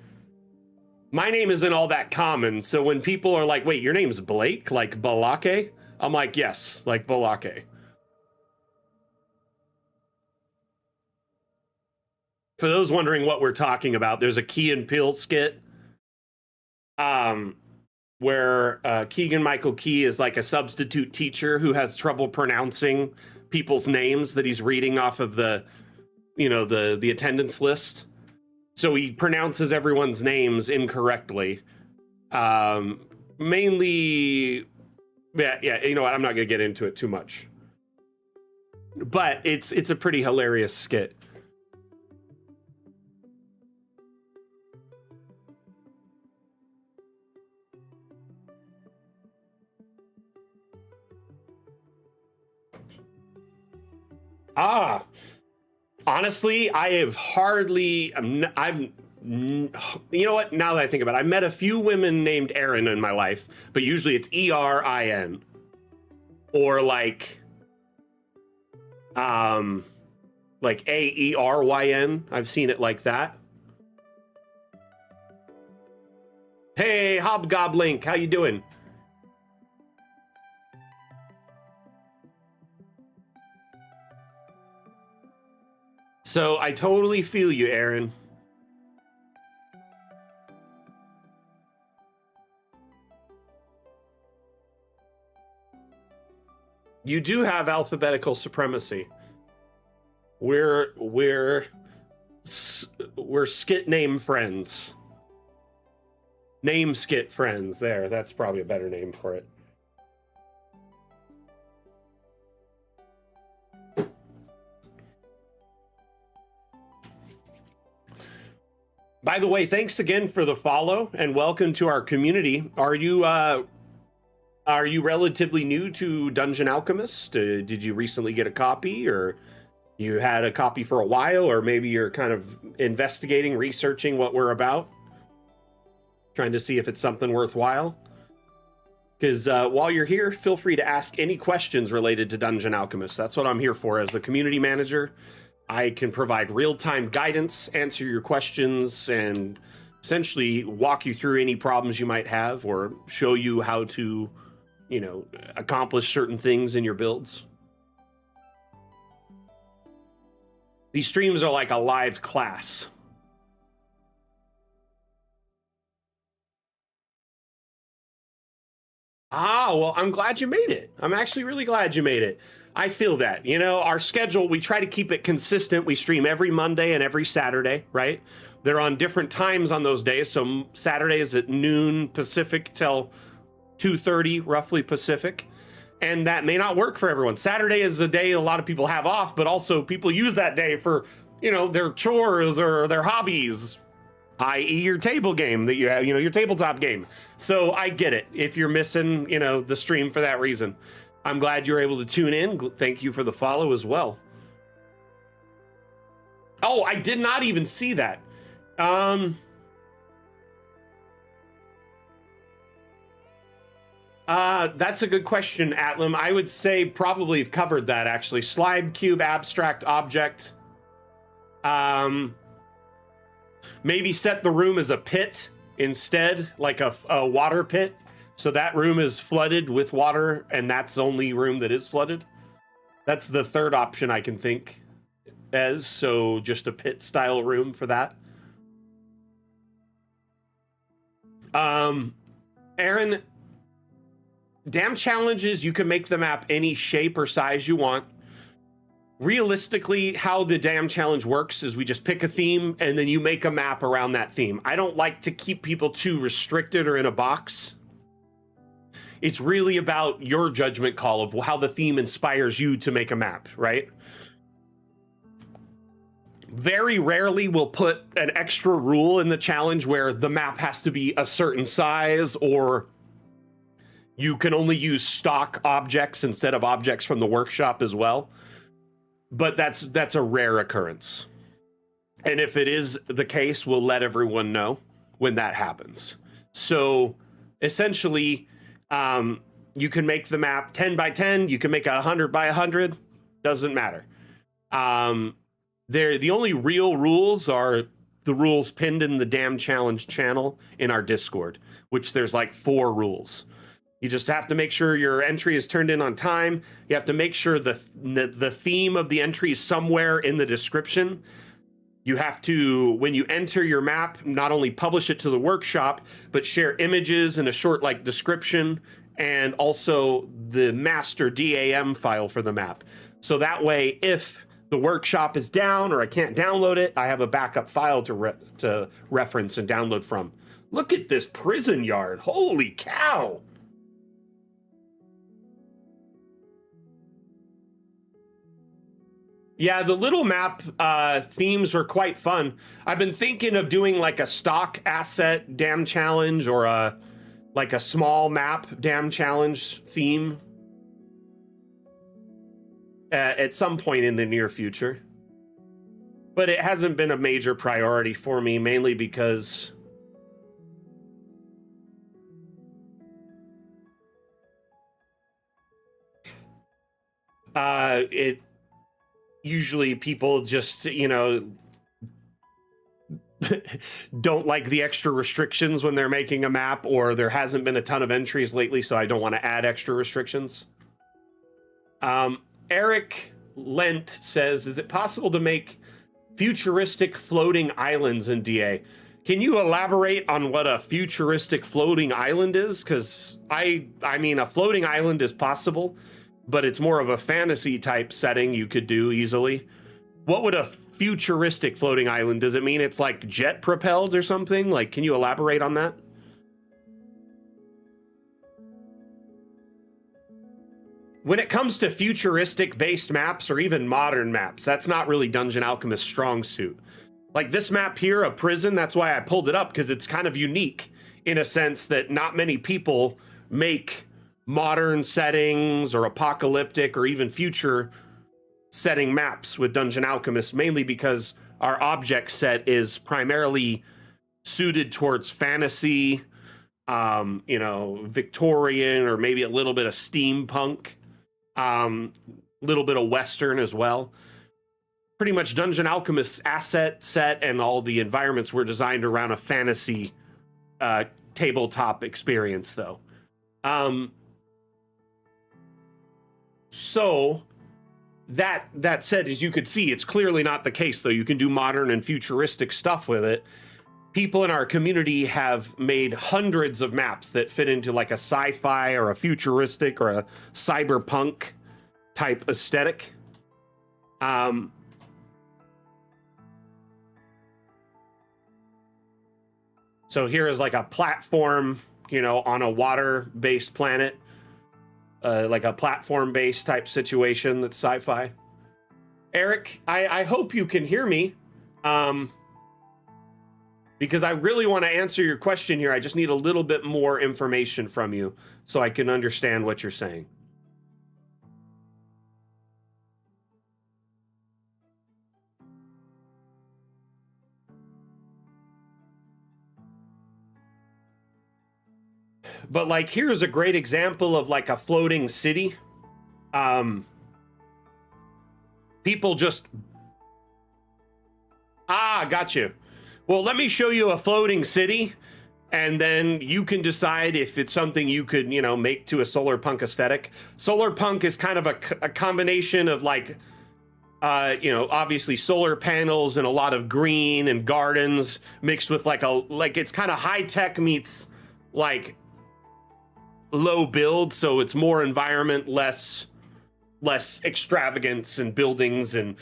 My name isn't all that common, so when people are like, wait, your name's Blake, like Balake? I'm like, yes, like Balake. For those wondering what we're talking about, there's a Key and Peele skit where Keegan Michael Key is like a substitute teacher who has trouble pronouncing people's names that he's reading off of the, the attendance list. So he pronounces everyone's names incorrectly. Mainly, yeah. You know what? I'm not gonna get into it too much. But it's a pretty hilarious skit. Honestly, I have hardly. You know what? Now that I think about it, I met a few women named Erin in my life, but usually it's Erin, or like Aeryn. I've seen it like that. Hey, Hobgoblink, how you doing? So I totally feel you, Erin. You do have alphabetical supremacy. We're skit name friends. Name skit friends. There, that's probably a better name for it. By the way, thanks again for the follow and welcome to our community. Are you relatively new to Dungeon Alchemist? Did you recently get a copy, or you had a copy for a while, or maybe you're kind of investigating, researching what we're about, trying to see if it's something worthwhile? Because while you're here, feel free to ask any questions related to Dungeon Alchemist. That's what I'm here for as the community manager. I can provide real-time guidance, answer your questions, and essentially walk you through any problems you might have, or show you how to, accomplish certain things in your builds. These streams are like a live class. Well, I'm glad you made it. I'm actually really glad you made it. I feel that. Our schedule, we try to keep it consistent. We stream every Monday and every Saturday, right? They're on different times on those days. So Saturday is at noon Pacific till 2:30 roughly Pacific. And that may not work for everyone. Saturday is a day a lot of people have off, but also people use that day for, their chores or their hobbies, i.e. your table game that you have, your tabletop game. So I get it if you're missing, the stream for that reason. I'm glad you're able to tune in. Thank you for the follow as well. Oh, I did not even see that. That's a good question, Atlam. I would say probably have covered that, actually. Slime cube, abstract object. Maybe set the room as a pit instead, like a water pit. So that room is flooded with water, and that's the only room that is flooded. That's the third option I can think as. So just a pit style room for that. Aaron, dam challenges, you can make the map any shape or size you want. Realistically, how the dam challenge works is we just pick a theme and then you make a map around that theme. I don't like to keep people too restricted or in a box. It's really about your judgment call of how the theme inspires you to make a map, right? Very rarely we'll put an extra rule in the challenge where the map has to be a certain size, or you can only use stock objects instead of objects from the workshop as well. But that's a rare occurrence. And if it is the case, we'll let everyone know when that happens. So essentially, You can make the map 10 by 10. You can make 100 by 100. Doesn't matter. The only real rules are the rules pinned in the Damn Challenge channel in our Discord, which there's like 4 rules. You just have to make sure your entry is turned in on time. You have to make sure the theme of the entry is somewhere in the description. You have to, when you enter your map, not only publish it to the workshop, but share images and a short like description, and also the master DAM file for the map. So that way, if the workshop is down or I can't download it, I have a backup file to reference and download from. Look at this prison yard. Holy cow. Yeah, the little map themes are quite fun. I've been thinking of doing like a stock asset dam challenge or like a small map dam challenge theme at some point in the near future. But it hasn't been a major priority for me, mainly because usually people just, you know, don't like the extra restrictions when they're making a map, or there hasn't been a ton of entries lately, so I don't want to add extra restrictions. Eric Lent says, is it possible to make futuristic floating islands in DA? Can you elaborate on what a futuristic floating island is? Because I mean, a floating island is possible, but it's more of a fantasy type setting you could do easily. What would a futuristic floating island, does it mean it's like jet propelled or something? Like, can you elaborate on that? When it comes to futuristic based maps or even modern maps, that's not really Dungeon Alchemist's strong suit. Like this map here, a prison, that's why I pulled it up, because it's kind of unique in a sense that not many people make modern settings or apocalyptic or even future setting maps with Dungeon Alchemist, mainly because our object set is primarily suited towards fantasy, you know, Victorian, or maybe a little bit of steampunk, little bit of Western as well. Pretty much Dungeon Alchemist's asset set and all the environments were designed around a fantasy tabletop experience, though. So that said, as you could see, it's clearly not the case, though. You can do modern and futuristic stuff with it. People in our community have made hundreds of maps that fit into like a sci-fi or a futuristic or a cyberpunk type aesthetic. So here is like a platform, you know, on a water-based planet. Like a platform-based type situation that's sci-fi. Eric, I hope you can hear me. Because I really want to answer your question here. I just need a little bit more information from you so I can understand what you're saying. But like, here's a great example of like a floating city. People just... got you. Well, let me show you a floating city, and then you can decide if it's something you could, you know, make to a solar punk aesthetic. Solar punk is kind of a combination of like, you know, obviously solar panels and a lot of green and gardens mixed with like it's kind of high tech meets like low build, so it's more environment, less extravagance and buildings and,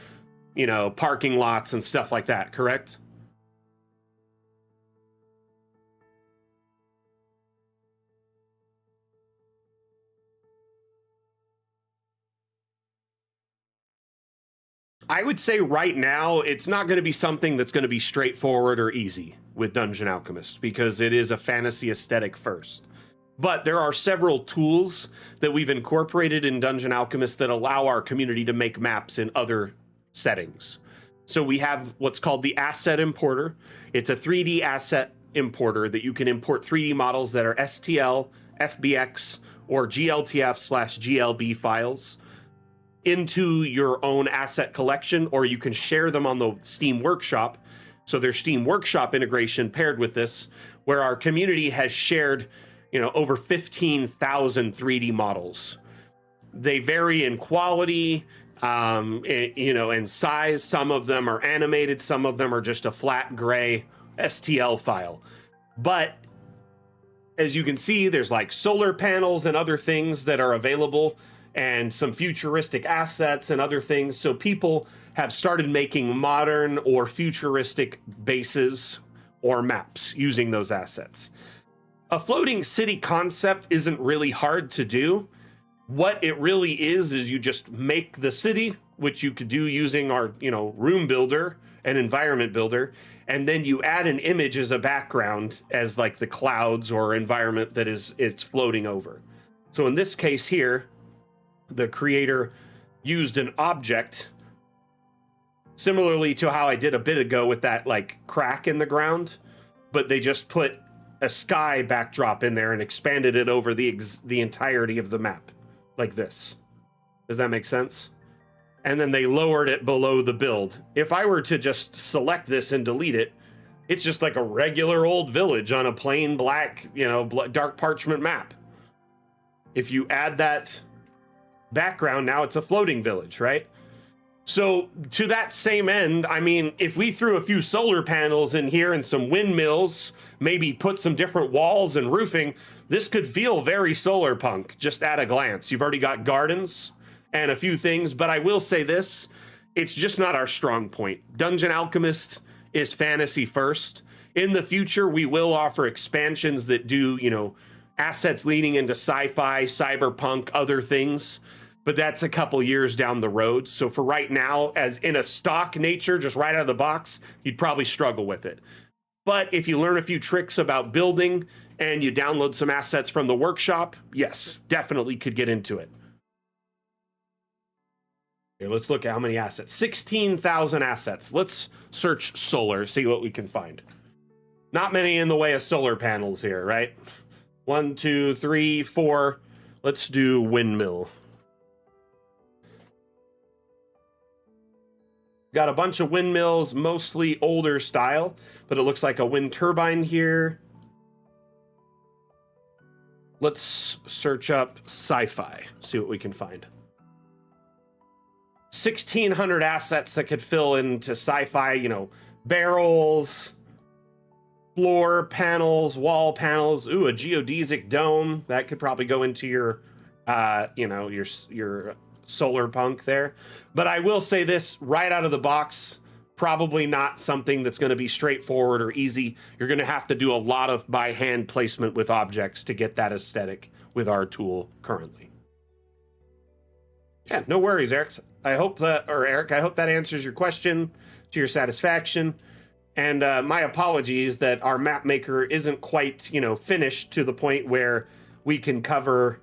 you know, parking lots and stuff like that, correct? I would say right now, it's not going to be something that's going to be straightforward or easy with Dungeon Alchemist, because it is a fantasy aesthetic first. But there are several tools that we've incorporated in Dungeon Alchemist that allow our community to make maps in other settings. So we have what's called the Asset Importer. It's a 3D asset importer that you can import 3D models that are STL, FBX, or GLTF/GLB files into your own asset collection, or you can share them on the Steam Workshop. So there's Steam Workshop integration paired with this, where our community has shared, over 15,000 3D models. They vary in quality, and size. Some of them are animated, some of them are just a flat gray STL file. But as you can see, there's like solar panels and other things that are available, and some futuristic assets and other things. So people have started making modern or futuristic bases or maps using those assets. A floating city concept isn't really hard to do. What it really is you just make the city, which you could do using our, room builder and environment builder, and then you add an image as a background as like the clouds or environment that it's floating over. So in this case here, the creator used an object similarly to how I did a bit ago with that like crack in the ground, but they just put a sky backdrop in there and expanded it over the entirety of the map like this. Does that make sense? And then they lowered it below the build. If I were to just select this and delete it, it's just like a regular old village on a plain black, dark parchment map. If you add that background, now it's a floating village, right? So to that same end, I mean, if we threw a few solar panels in here and some windmills, maybe put some different walls and roofing, this could feel very solar punk just at a glance. You've already got gardens and a few things, but I will say this, it's just not our strong point. Dungeon Alchemist is fantasy first. In the future, we will offer expansions that do, assets leaning into sci-fi, cyberpunk, other things, but that's a couple years down the road. So for right now, as in a stock nature, just right out of the box, you'd probably struggle with it. But if you learn a few tricks about building and you download some assets from the workshop, yes, definitely could get into it. Here, let's look at how many assets. 16,000 assets. Let's search solar, see what we can find. Not many in the way of solar panels here, right? 1, 2, 3, 4. Let's do windmill. Got a bunch of windmills, mostly older style, but it looks like a wind turbine here. Let's search up sci-fi, see what we can find. 1,600 assets that could fill into sci-fi, barrels, floor panels, wall panels. Ooh, a geodesic dome. That could probably go into your, your solar punk there. But I will say this right out of the box, probably not something that's going to be straightforward or easy. You're going to have to do a lot of by hand placement with objects to get that aesthetic with our tool currently. Yeah, no worries, Eric. I hope that answers your question to your satisfaction. And my apologies that our map maker isn't quite, finished to the point where we can cover,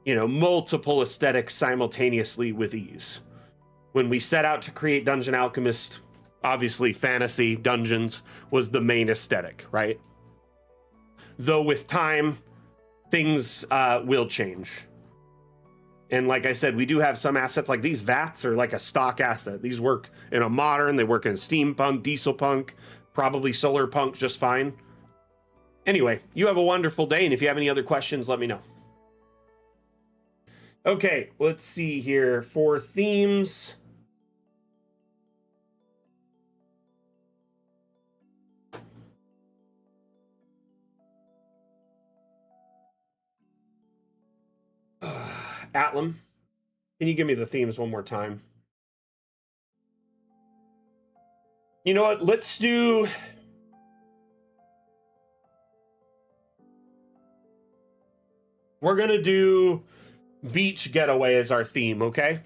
multiple aesthetics simultaneously with ease. When we set out to create Dungeon Alchemist, obviously fantasy dungeons was the main aesthetic, right? Though with time, things will change. And like I said, we do have some assets like these vats are like a stock asset. These work in a modern, they work in steampunk, diesel punk, probably solar punk just fine. Anyway, you have a wonderful day. And if you have any other questions, let me know. Okay, let's see here for themes. Atlam, can you give me the themes one more time? You know what? Let's do... We're going to do beach getaway as our theme, okay?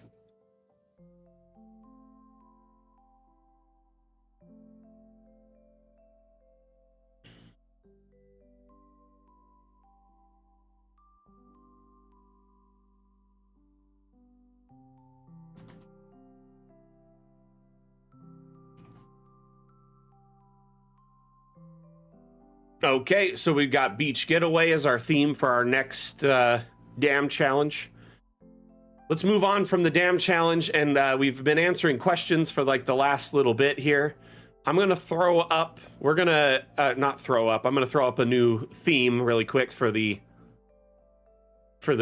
Okay, so we've got beach getaway as our theme for our next DAM challenge. Let's move on from the DAM challenge, and we've been answering questions for like the last little bit here. I'm gonna throw up, we're gonna, not throw up, I'm gonna throw up a new theme really quick for the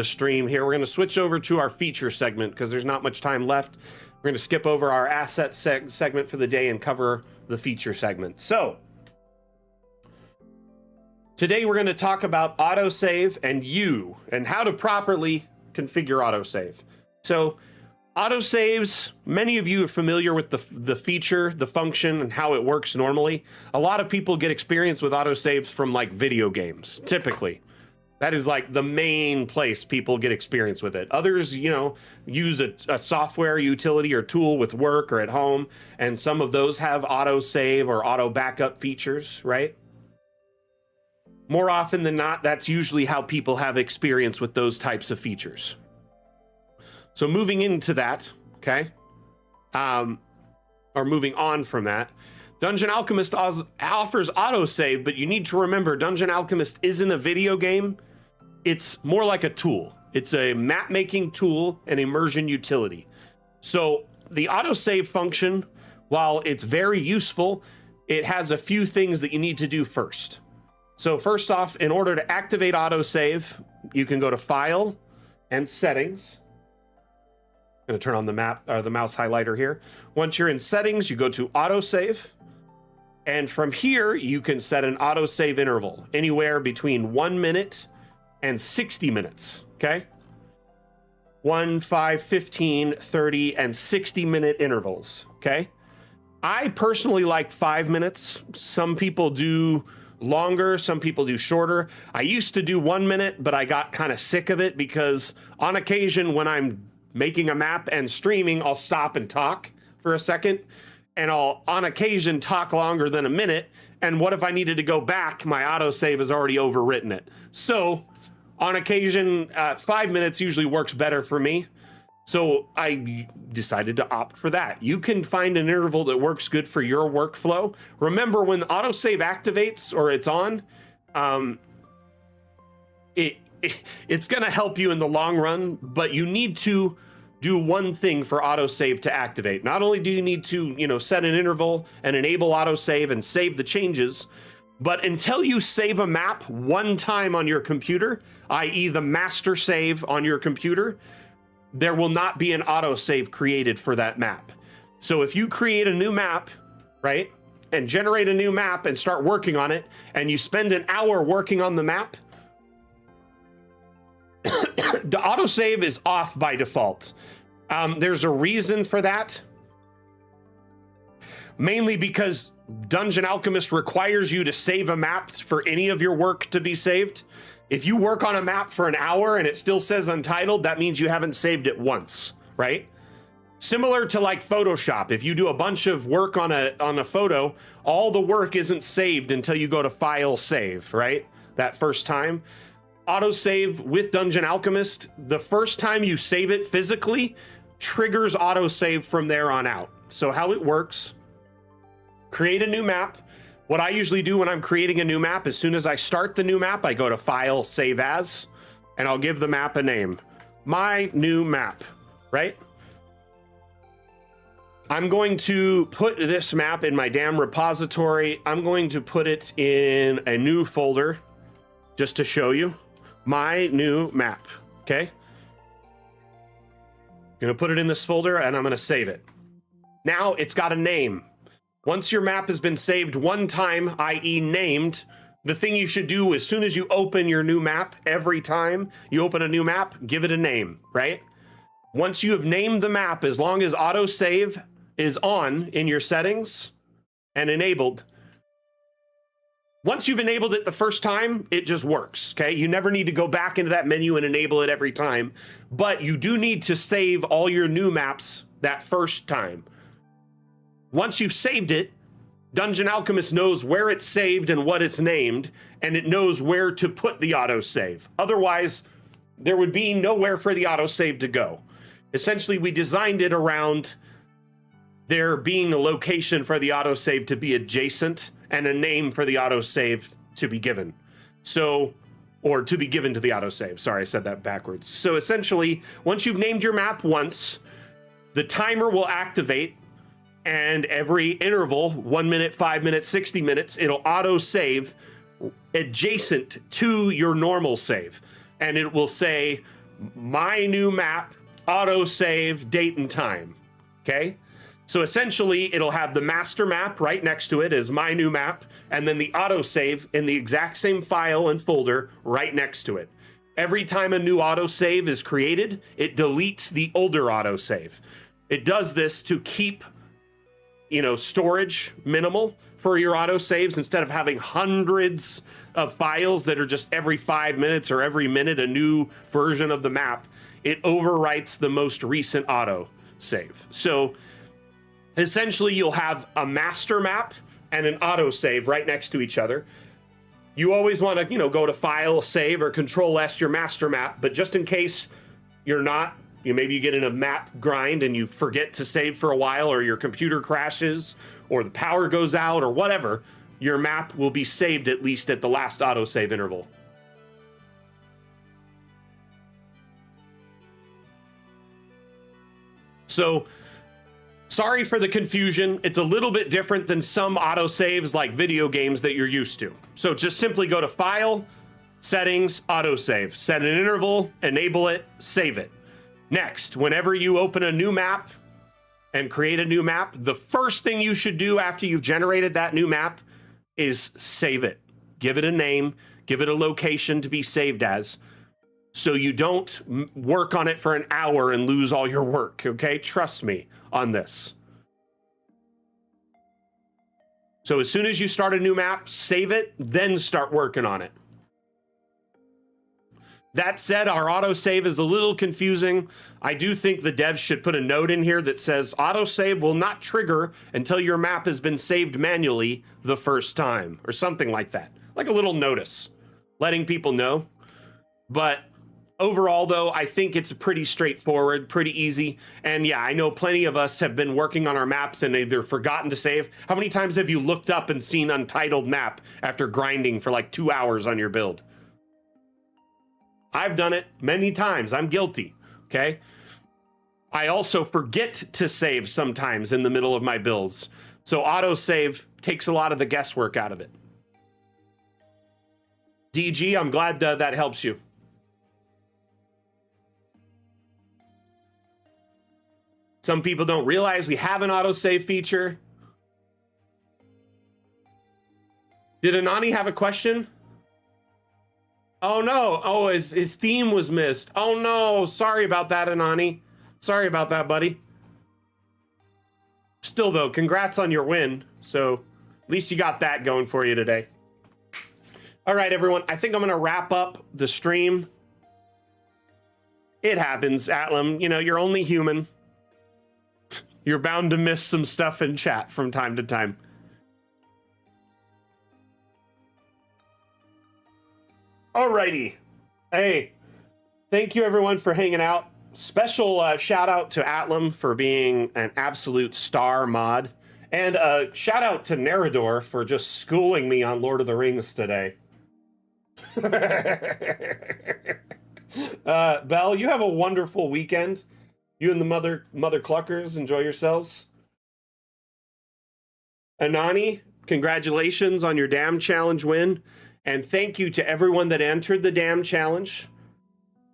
stream here. We're gonna switch over to our feature segment because there's not much time left. We're gonna skip over our asset segment for the day and cover the feature segment. So, today we're gonna talk about autosave and how to properly configure autosave. So, autosaves, many of you are familiar with the feature, the function, and how it works normally. A lot of people get experience with autosaves from like video games, typically. That is like the main place people get experience with it. Others, you know, use a software utility or tool with work or at home, and some of those have autosave or auto backup features, right? More often than not, that's usually how people have experience with those types of features. So moving into that, okay, or moving on from that, Dungeon Alchemist offers autosave, but you need to remember Dungeon Alchemist isn't a video game. It's more like a tool. It's a map-making tool and immersion utility. So the autosave function, while it's very useful, it has a few things that you need to do first. So first off, in order to activate autosave, you can go to File and Settings. I'm going to turn on the mouse highlighter here. Once you're in Settings, you go to Autosave. And from here, you can set an autosave interval, anywhere between 1 minute and 60 minutes, okay? 1, 5, 15, 30, and 60-minute intervals, okay? I personally like 5 minutes. Some people do longer, some people do shorter. I used to do 1 minute, but I got kind of sick of it because on occasion when I'm making a map and streaming, I'll stop and talk for a second, and I'll on occasion talk longer than a minute, and what if I needed to go back? My autosave has already overwritten it. So on occasion, 5 minutes usually works better for me. So I decided to opt for that. You can find an interval that works good for your workflow. Remember, when the autosave activates or it's on, it's going to help you in the long run, but you need to do one thing for autosave to activate. Not only do you need to, you know, set an interval and enable autosave and save the changes, but until you save a map one time on your computer, i.e. the master save on your computer, there will not be an autosave created for that map. So if you create a new map, right, and generate a new map and start working on it, and you spend an hour working on the map, the autosave is off by default. There's a reason for that. Mainly because Dungeon Alchemist requires you to save a map for any of your work to be saved. If you work on a map for an hour and it still says untitled, that means you haven't saved it once, right? Similar to like Photoshop. If you do a bunch of work on a photo, all the work isn't saved until you go to File, Save, right? That first time. Autosave with Dungeon Alchemist, the first time you save it physically, triggers autosave from there on out. So how it works, create a new map. What I usually do when I'm creating a new map, as soon as I start the new map, I go to File, Save As, and I'll give the map a name. My new map, right? I'm going to put this map in my DAM repository. I'm going to put it in a new folder just to show you. My new map, okay? Gonna put it in this folder and I'm gonna save it. Now it's got a name. Once your map has been saved one time, i.e. named, the thing you should do as soon as you open your new map, every time you open a new map, give it a name, right? Once you have named the map, as long as autosave is on in your settings and enabled, once you've enabled it the first time, it just works, okay? You never need to go back into that menu and enable it every time, but you do need to save all your new maps that first time. Once you've saved it, Dungeon Alchemist knows where it's saved and what it's named, and it knows where to put the autosave. Otherwise, there would be nowhere for the autosave to go. Essentially, we designed it around there being a location for the autosave to be adjacent and a name for the autosave to be given. So or to be given to the autosave. Sorry, I said that backwards. So essentially, once you've named your map once, the timer will activate, and every interval, 1 minute, 5 minutes, 60 minutes, it'll auto save adjacent to your normal save. And it will say, my new map, auto save, date and time. Okay? So essentially, it'll have the master map right next to it as my new map, and then the autosave in the exact same file and folder right next to it. Every time a new autosave is created, it deletes the older autosave. It does this to keep, storage minimal for your autosaves instead of having hundreds of files that are just every 5 minutes or every minute a new version of the map. It overwrites the most recent autosave. So essentially, you'll have a master map and an autosave right next to each other. You always want to, go to File, Save, or Control-S your master map, but just in case you're not, maybe you get in a map grind and you forget to save for a while, or your computer crashes, or the power goes out, or whatever, your map will be saved at least at the last autosave interval. So, sorry for the confusion. It's a little bit different than some autosaves like video games that you're used to. So just simply go to File, Settings, Autosave. Set an interval, enable it, save it. Next, whenever you open a new map and create a new map, the first thing you should do after you've generated that new map is save it. Give it a name, give it a location to be saved as, so you don't work on it for an hour and lose all your work, okay? Trust me on this. So as soon as you start a new map, save it, then start working on it. That said, our autosave is a little confusing. I do think the devs should put a note in here that says autosave will not trigger until your map has been saved manually the first time, or something like that. Like a little notice, letting people know. But overall, though, I think it's pretty straightforward, pretty easy. And yeah, I know plenty of us have been working on our maps and either forgotten to save. How many times have you looked up and seen untitled map after grinding for like 2 hours on your build? I've done it many times. I'm guilty, okay? I also forget to save sometimes in the middle of my builds. So autosave takes a lot of the guesswork out of it. DG, I'm glad that helps you. Some people don't realize we have an autosave feature. Did Anani have a question? Oh no, oh, his theme was missed. Oh no, sorry about that, Anani. Sorry about that, buddy. Still though, congrats on your win. So at least you got that going for you today. All right, everyone, I think I'm gonna wrap up the stream. It happens, Atlam, you're only human. You're bound to miss some stuff in chat from time to time. Alrighty. Hey, thank you everyone for hanging out. Special shout out to Atlam for being an absolute star mod. And shout out to Nerador for just schooling me on Lord of the Rings today. Belle, you have a wonderful weekend. You and the mother cluckers, enjoy yourselves. Anani, congratulations on your Dam Challenge win. And thank you to everyone that entered the Dam Challenge.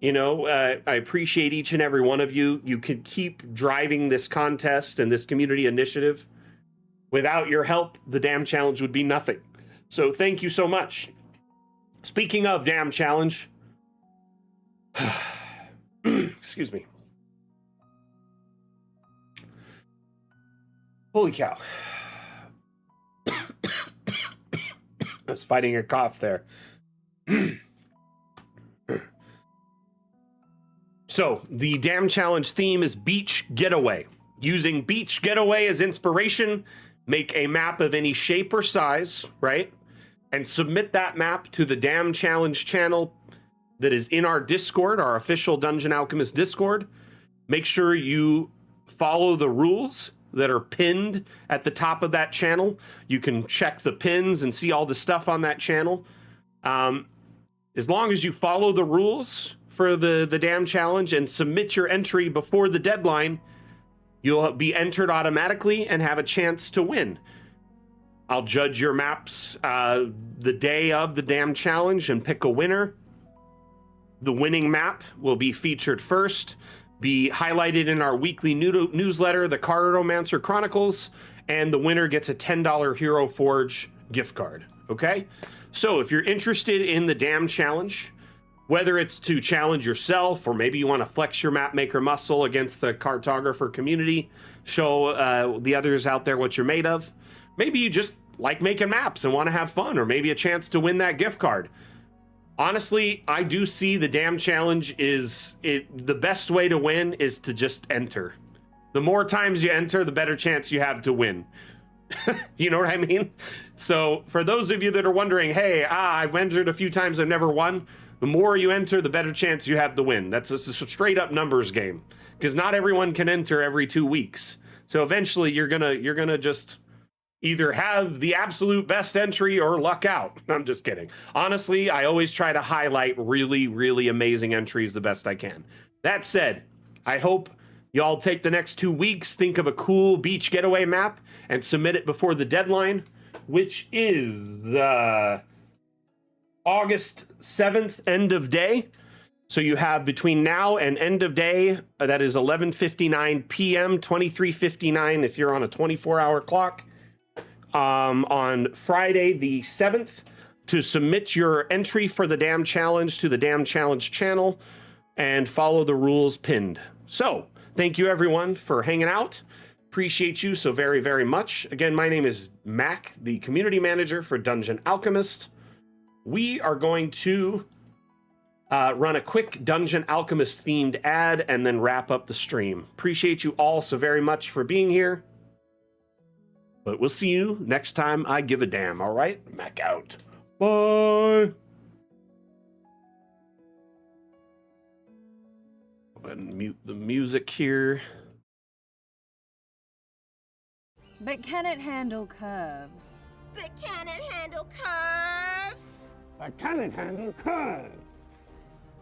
I appreciate each and every one of you. You could keep driving this contest and this community initiative. Without your help, the Dam Challenge would be nothing. So thank you so much. Speaking of Dam Challenge, excuse me. Holy cow. I was fighting a cough there. So, the Dam Challenge theme is Beach Getaway. Using Beach Getaway as inspiration, make a map of any shape or size, right? And submit that map to the Dam Challenge channel that is in our Discord, our official Dungeon Alchemist Discord. Make sure you follow the rules that are pinned at the top of that channel. You can check the pins and see all the stuff on that channel. As long as you follow the rules for the dam challenge and submit your entry before the deadline, you'll be entered automatically and have a chance to win. I'll judge your maps the day of the dam challenge and pick a winner. The winning map will be featured first, be highlighted in our weekly newsletter, the Cartomancer Chronicles, and the winner gets a $10 Hero Forge gift card, okay? So if you're interested in the dam challenge, whether it's to challenge yourself or maybe you want to flex your map maker muscle against the cartographer community, show the others out there what you're made of. Maybe you just like making maps and want to have fun, or maybe a chance to win that gift card. Honestly, I do see the dam challenge the best way to win is to just enter. The more times you enter, the better chance you have to win. You know what I mean? So for those of you that are wondering, hey, I've entered a few times, I've never won. The more you enter, the better chance you have to win. That's a straight up numbers game, because not everyone can enter every 2 weeks. So eventually you're gonna just either have the absolute best entry or luck out. I'm just kidding. Honestly, I always try to highlight really, really amazing entries the best I can. That said, I hope y'all take the next 2 weeks, think of a cool beach getaway map, and submit it before the deadline, which is August 7th, end of day. So you have between now and end of day, that is 11:59 p.m., 23:59 if you're on a 24-hour clock, on Friday the 7th, to submit your entry for the Dam Challenge to the Dam Challenge channel and follow the rules pinned. So thank you everyone for hanging out. Appreciate you so very, very much. Again, my name is Mac, the community manager for Dungeon Alchemist. We are going to run a quick Dungeon Alchemist themed ad and then wrap up the stream. Appreciate you all so very much for being here. But we'll see you next time I give a damn, all right? Mac out. Bye. Go ahead and mute the music here. But can it handle curves? But can it handle curves? But can it handle curves?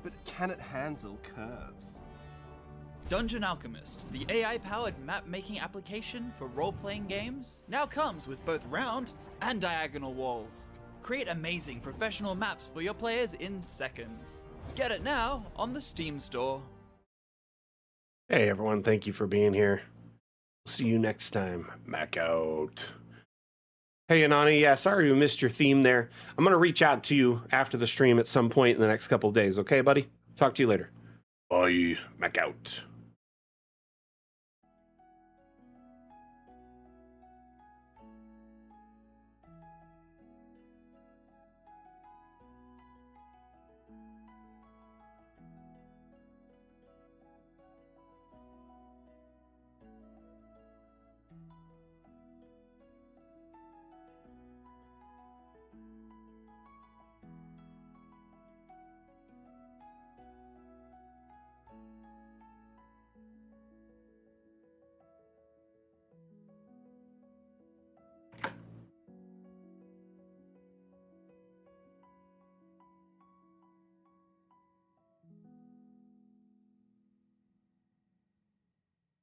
But can it handle curves? Dungeon Alchemist, the AI-powered map-making application for role-playing games, now comes with both round and diagonal walls. Create amazing professional maps for your players in seconds. Get it now on the Steam store. Hey everyone, thank you for being here. See you next time. Mac out. Hey Anani, yeah, sorry we missed your theme there. I'm gonna reach out to you after the stream at some point in the next couple of days, okay buddy? Talk to you later. Bye. Mac out.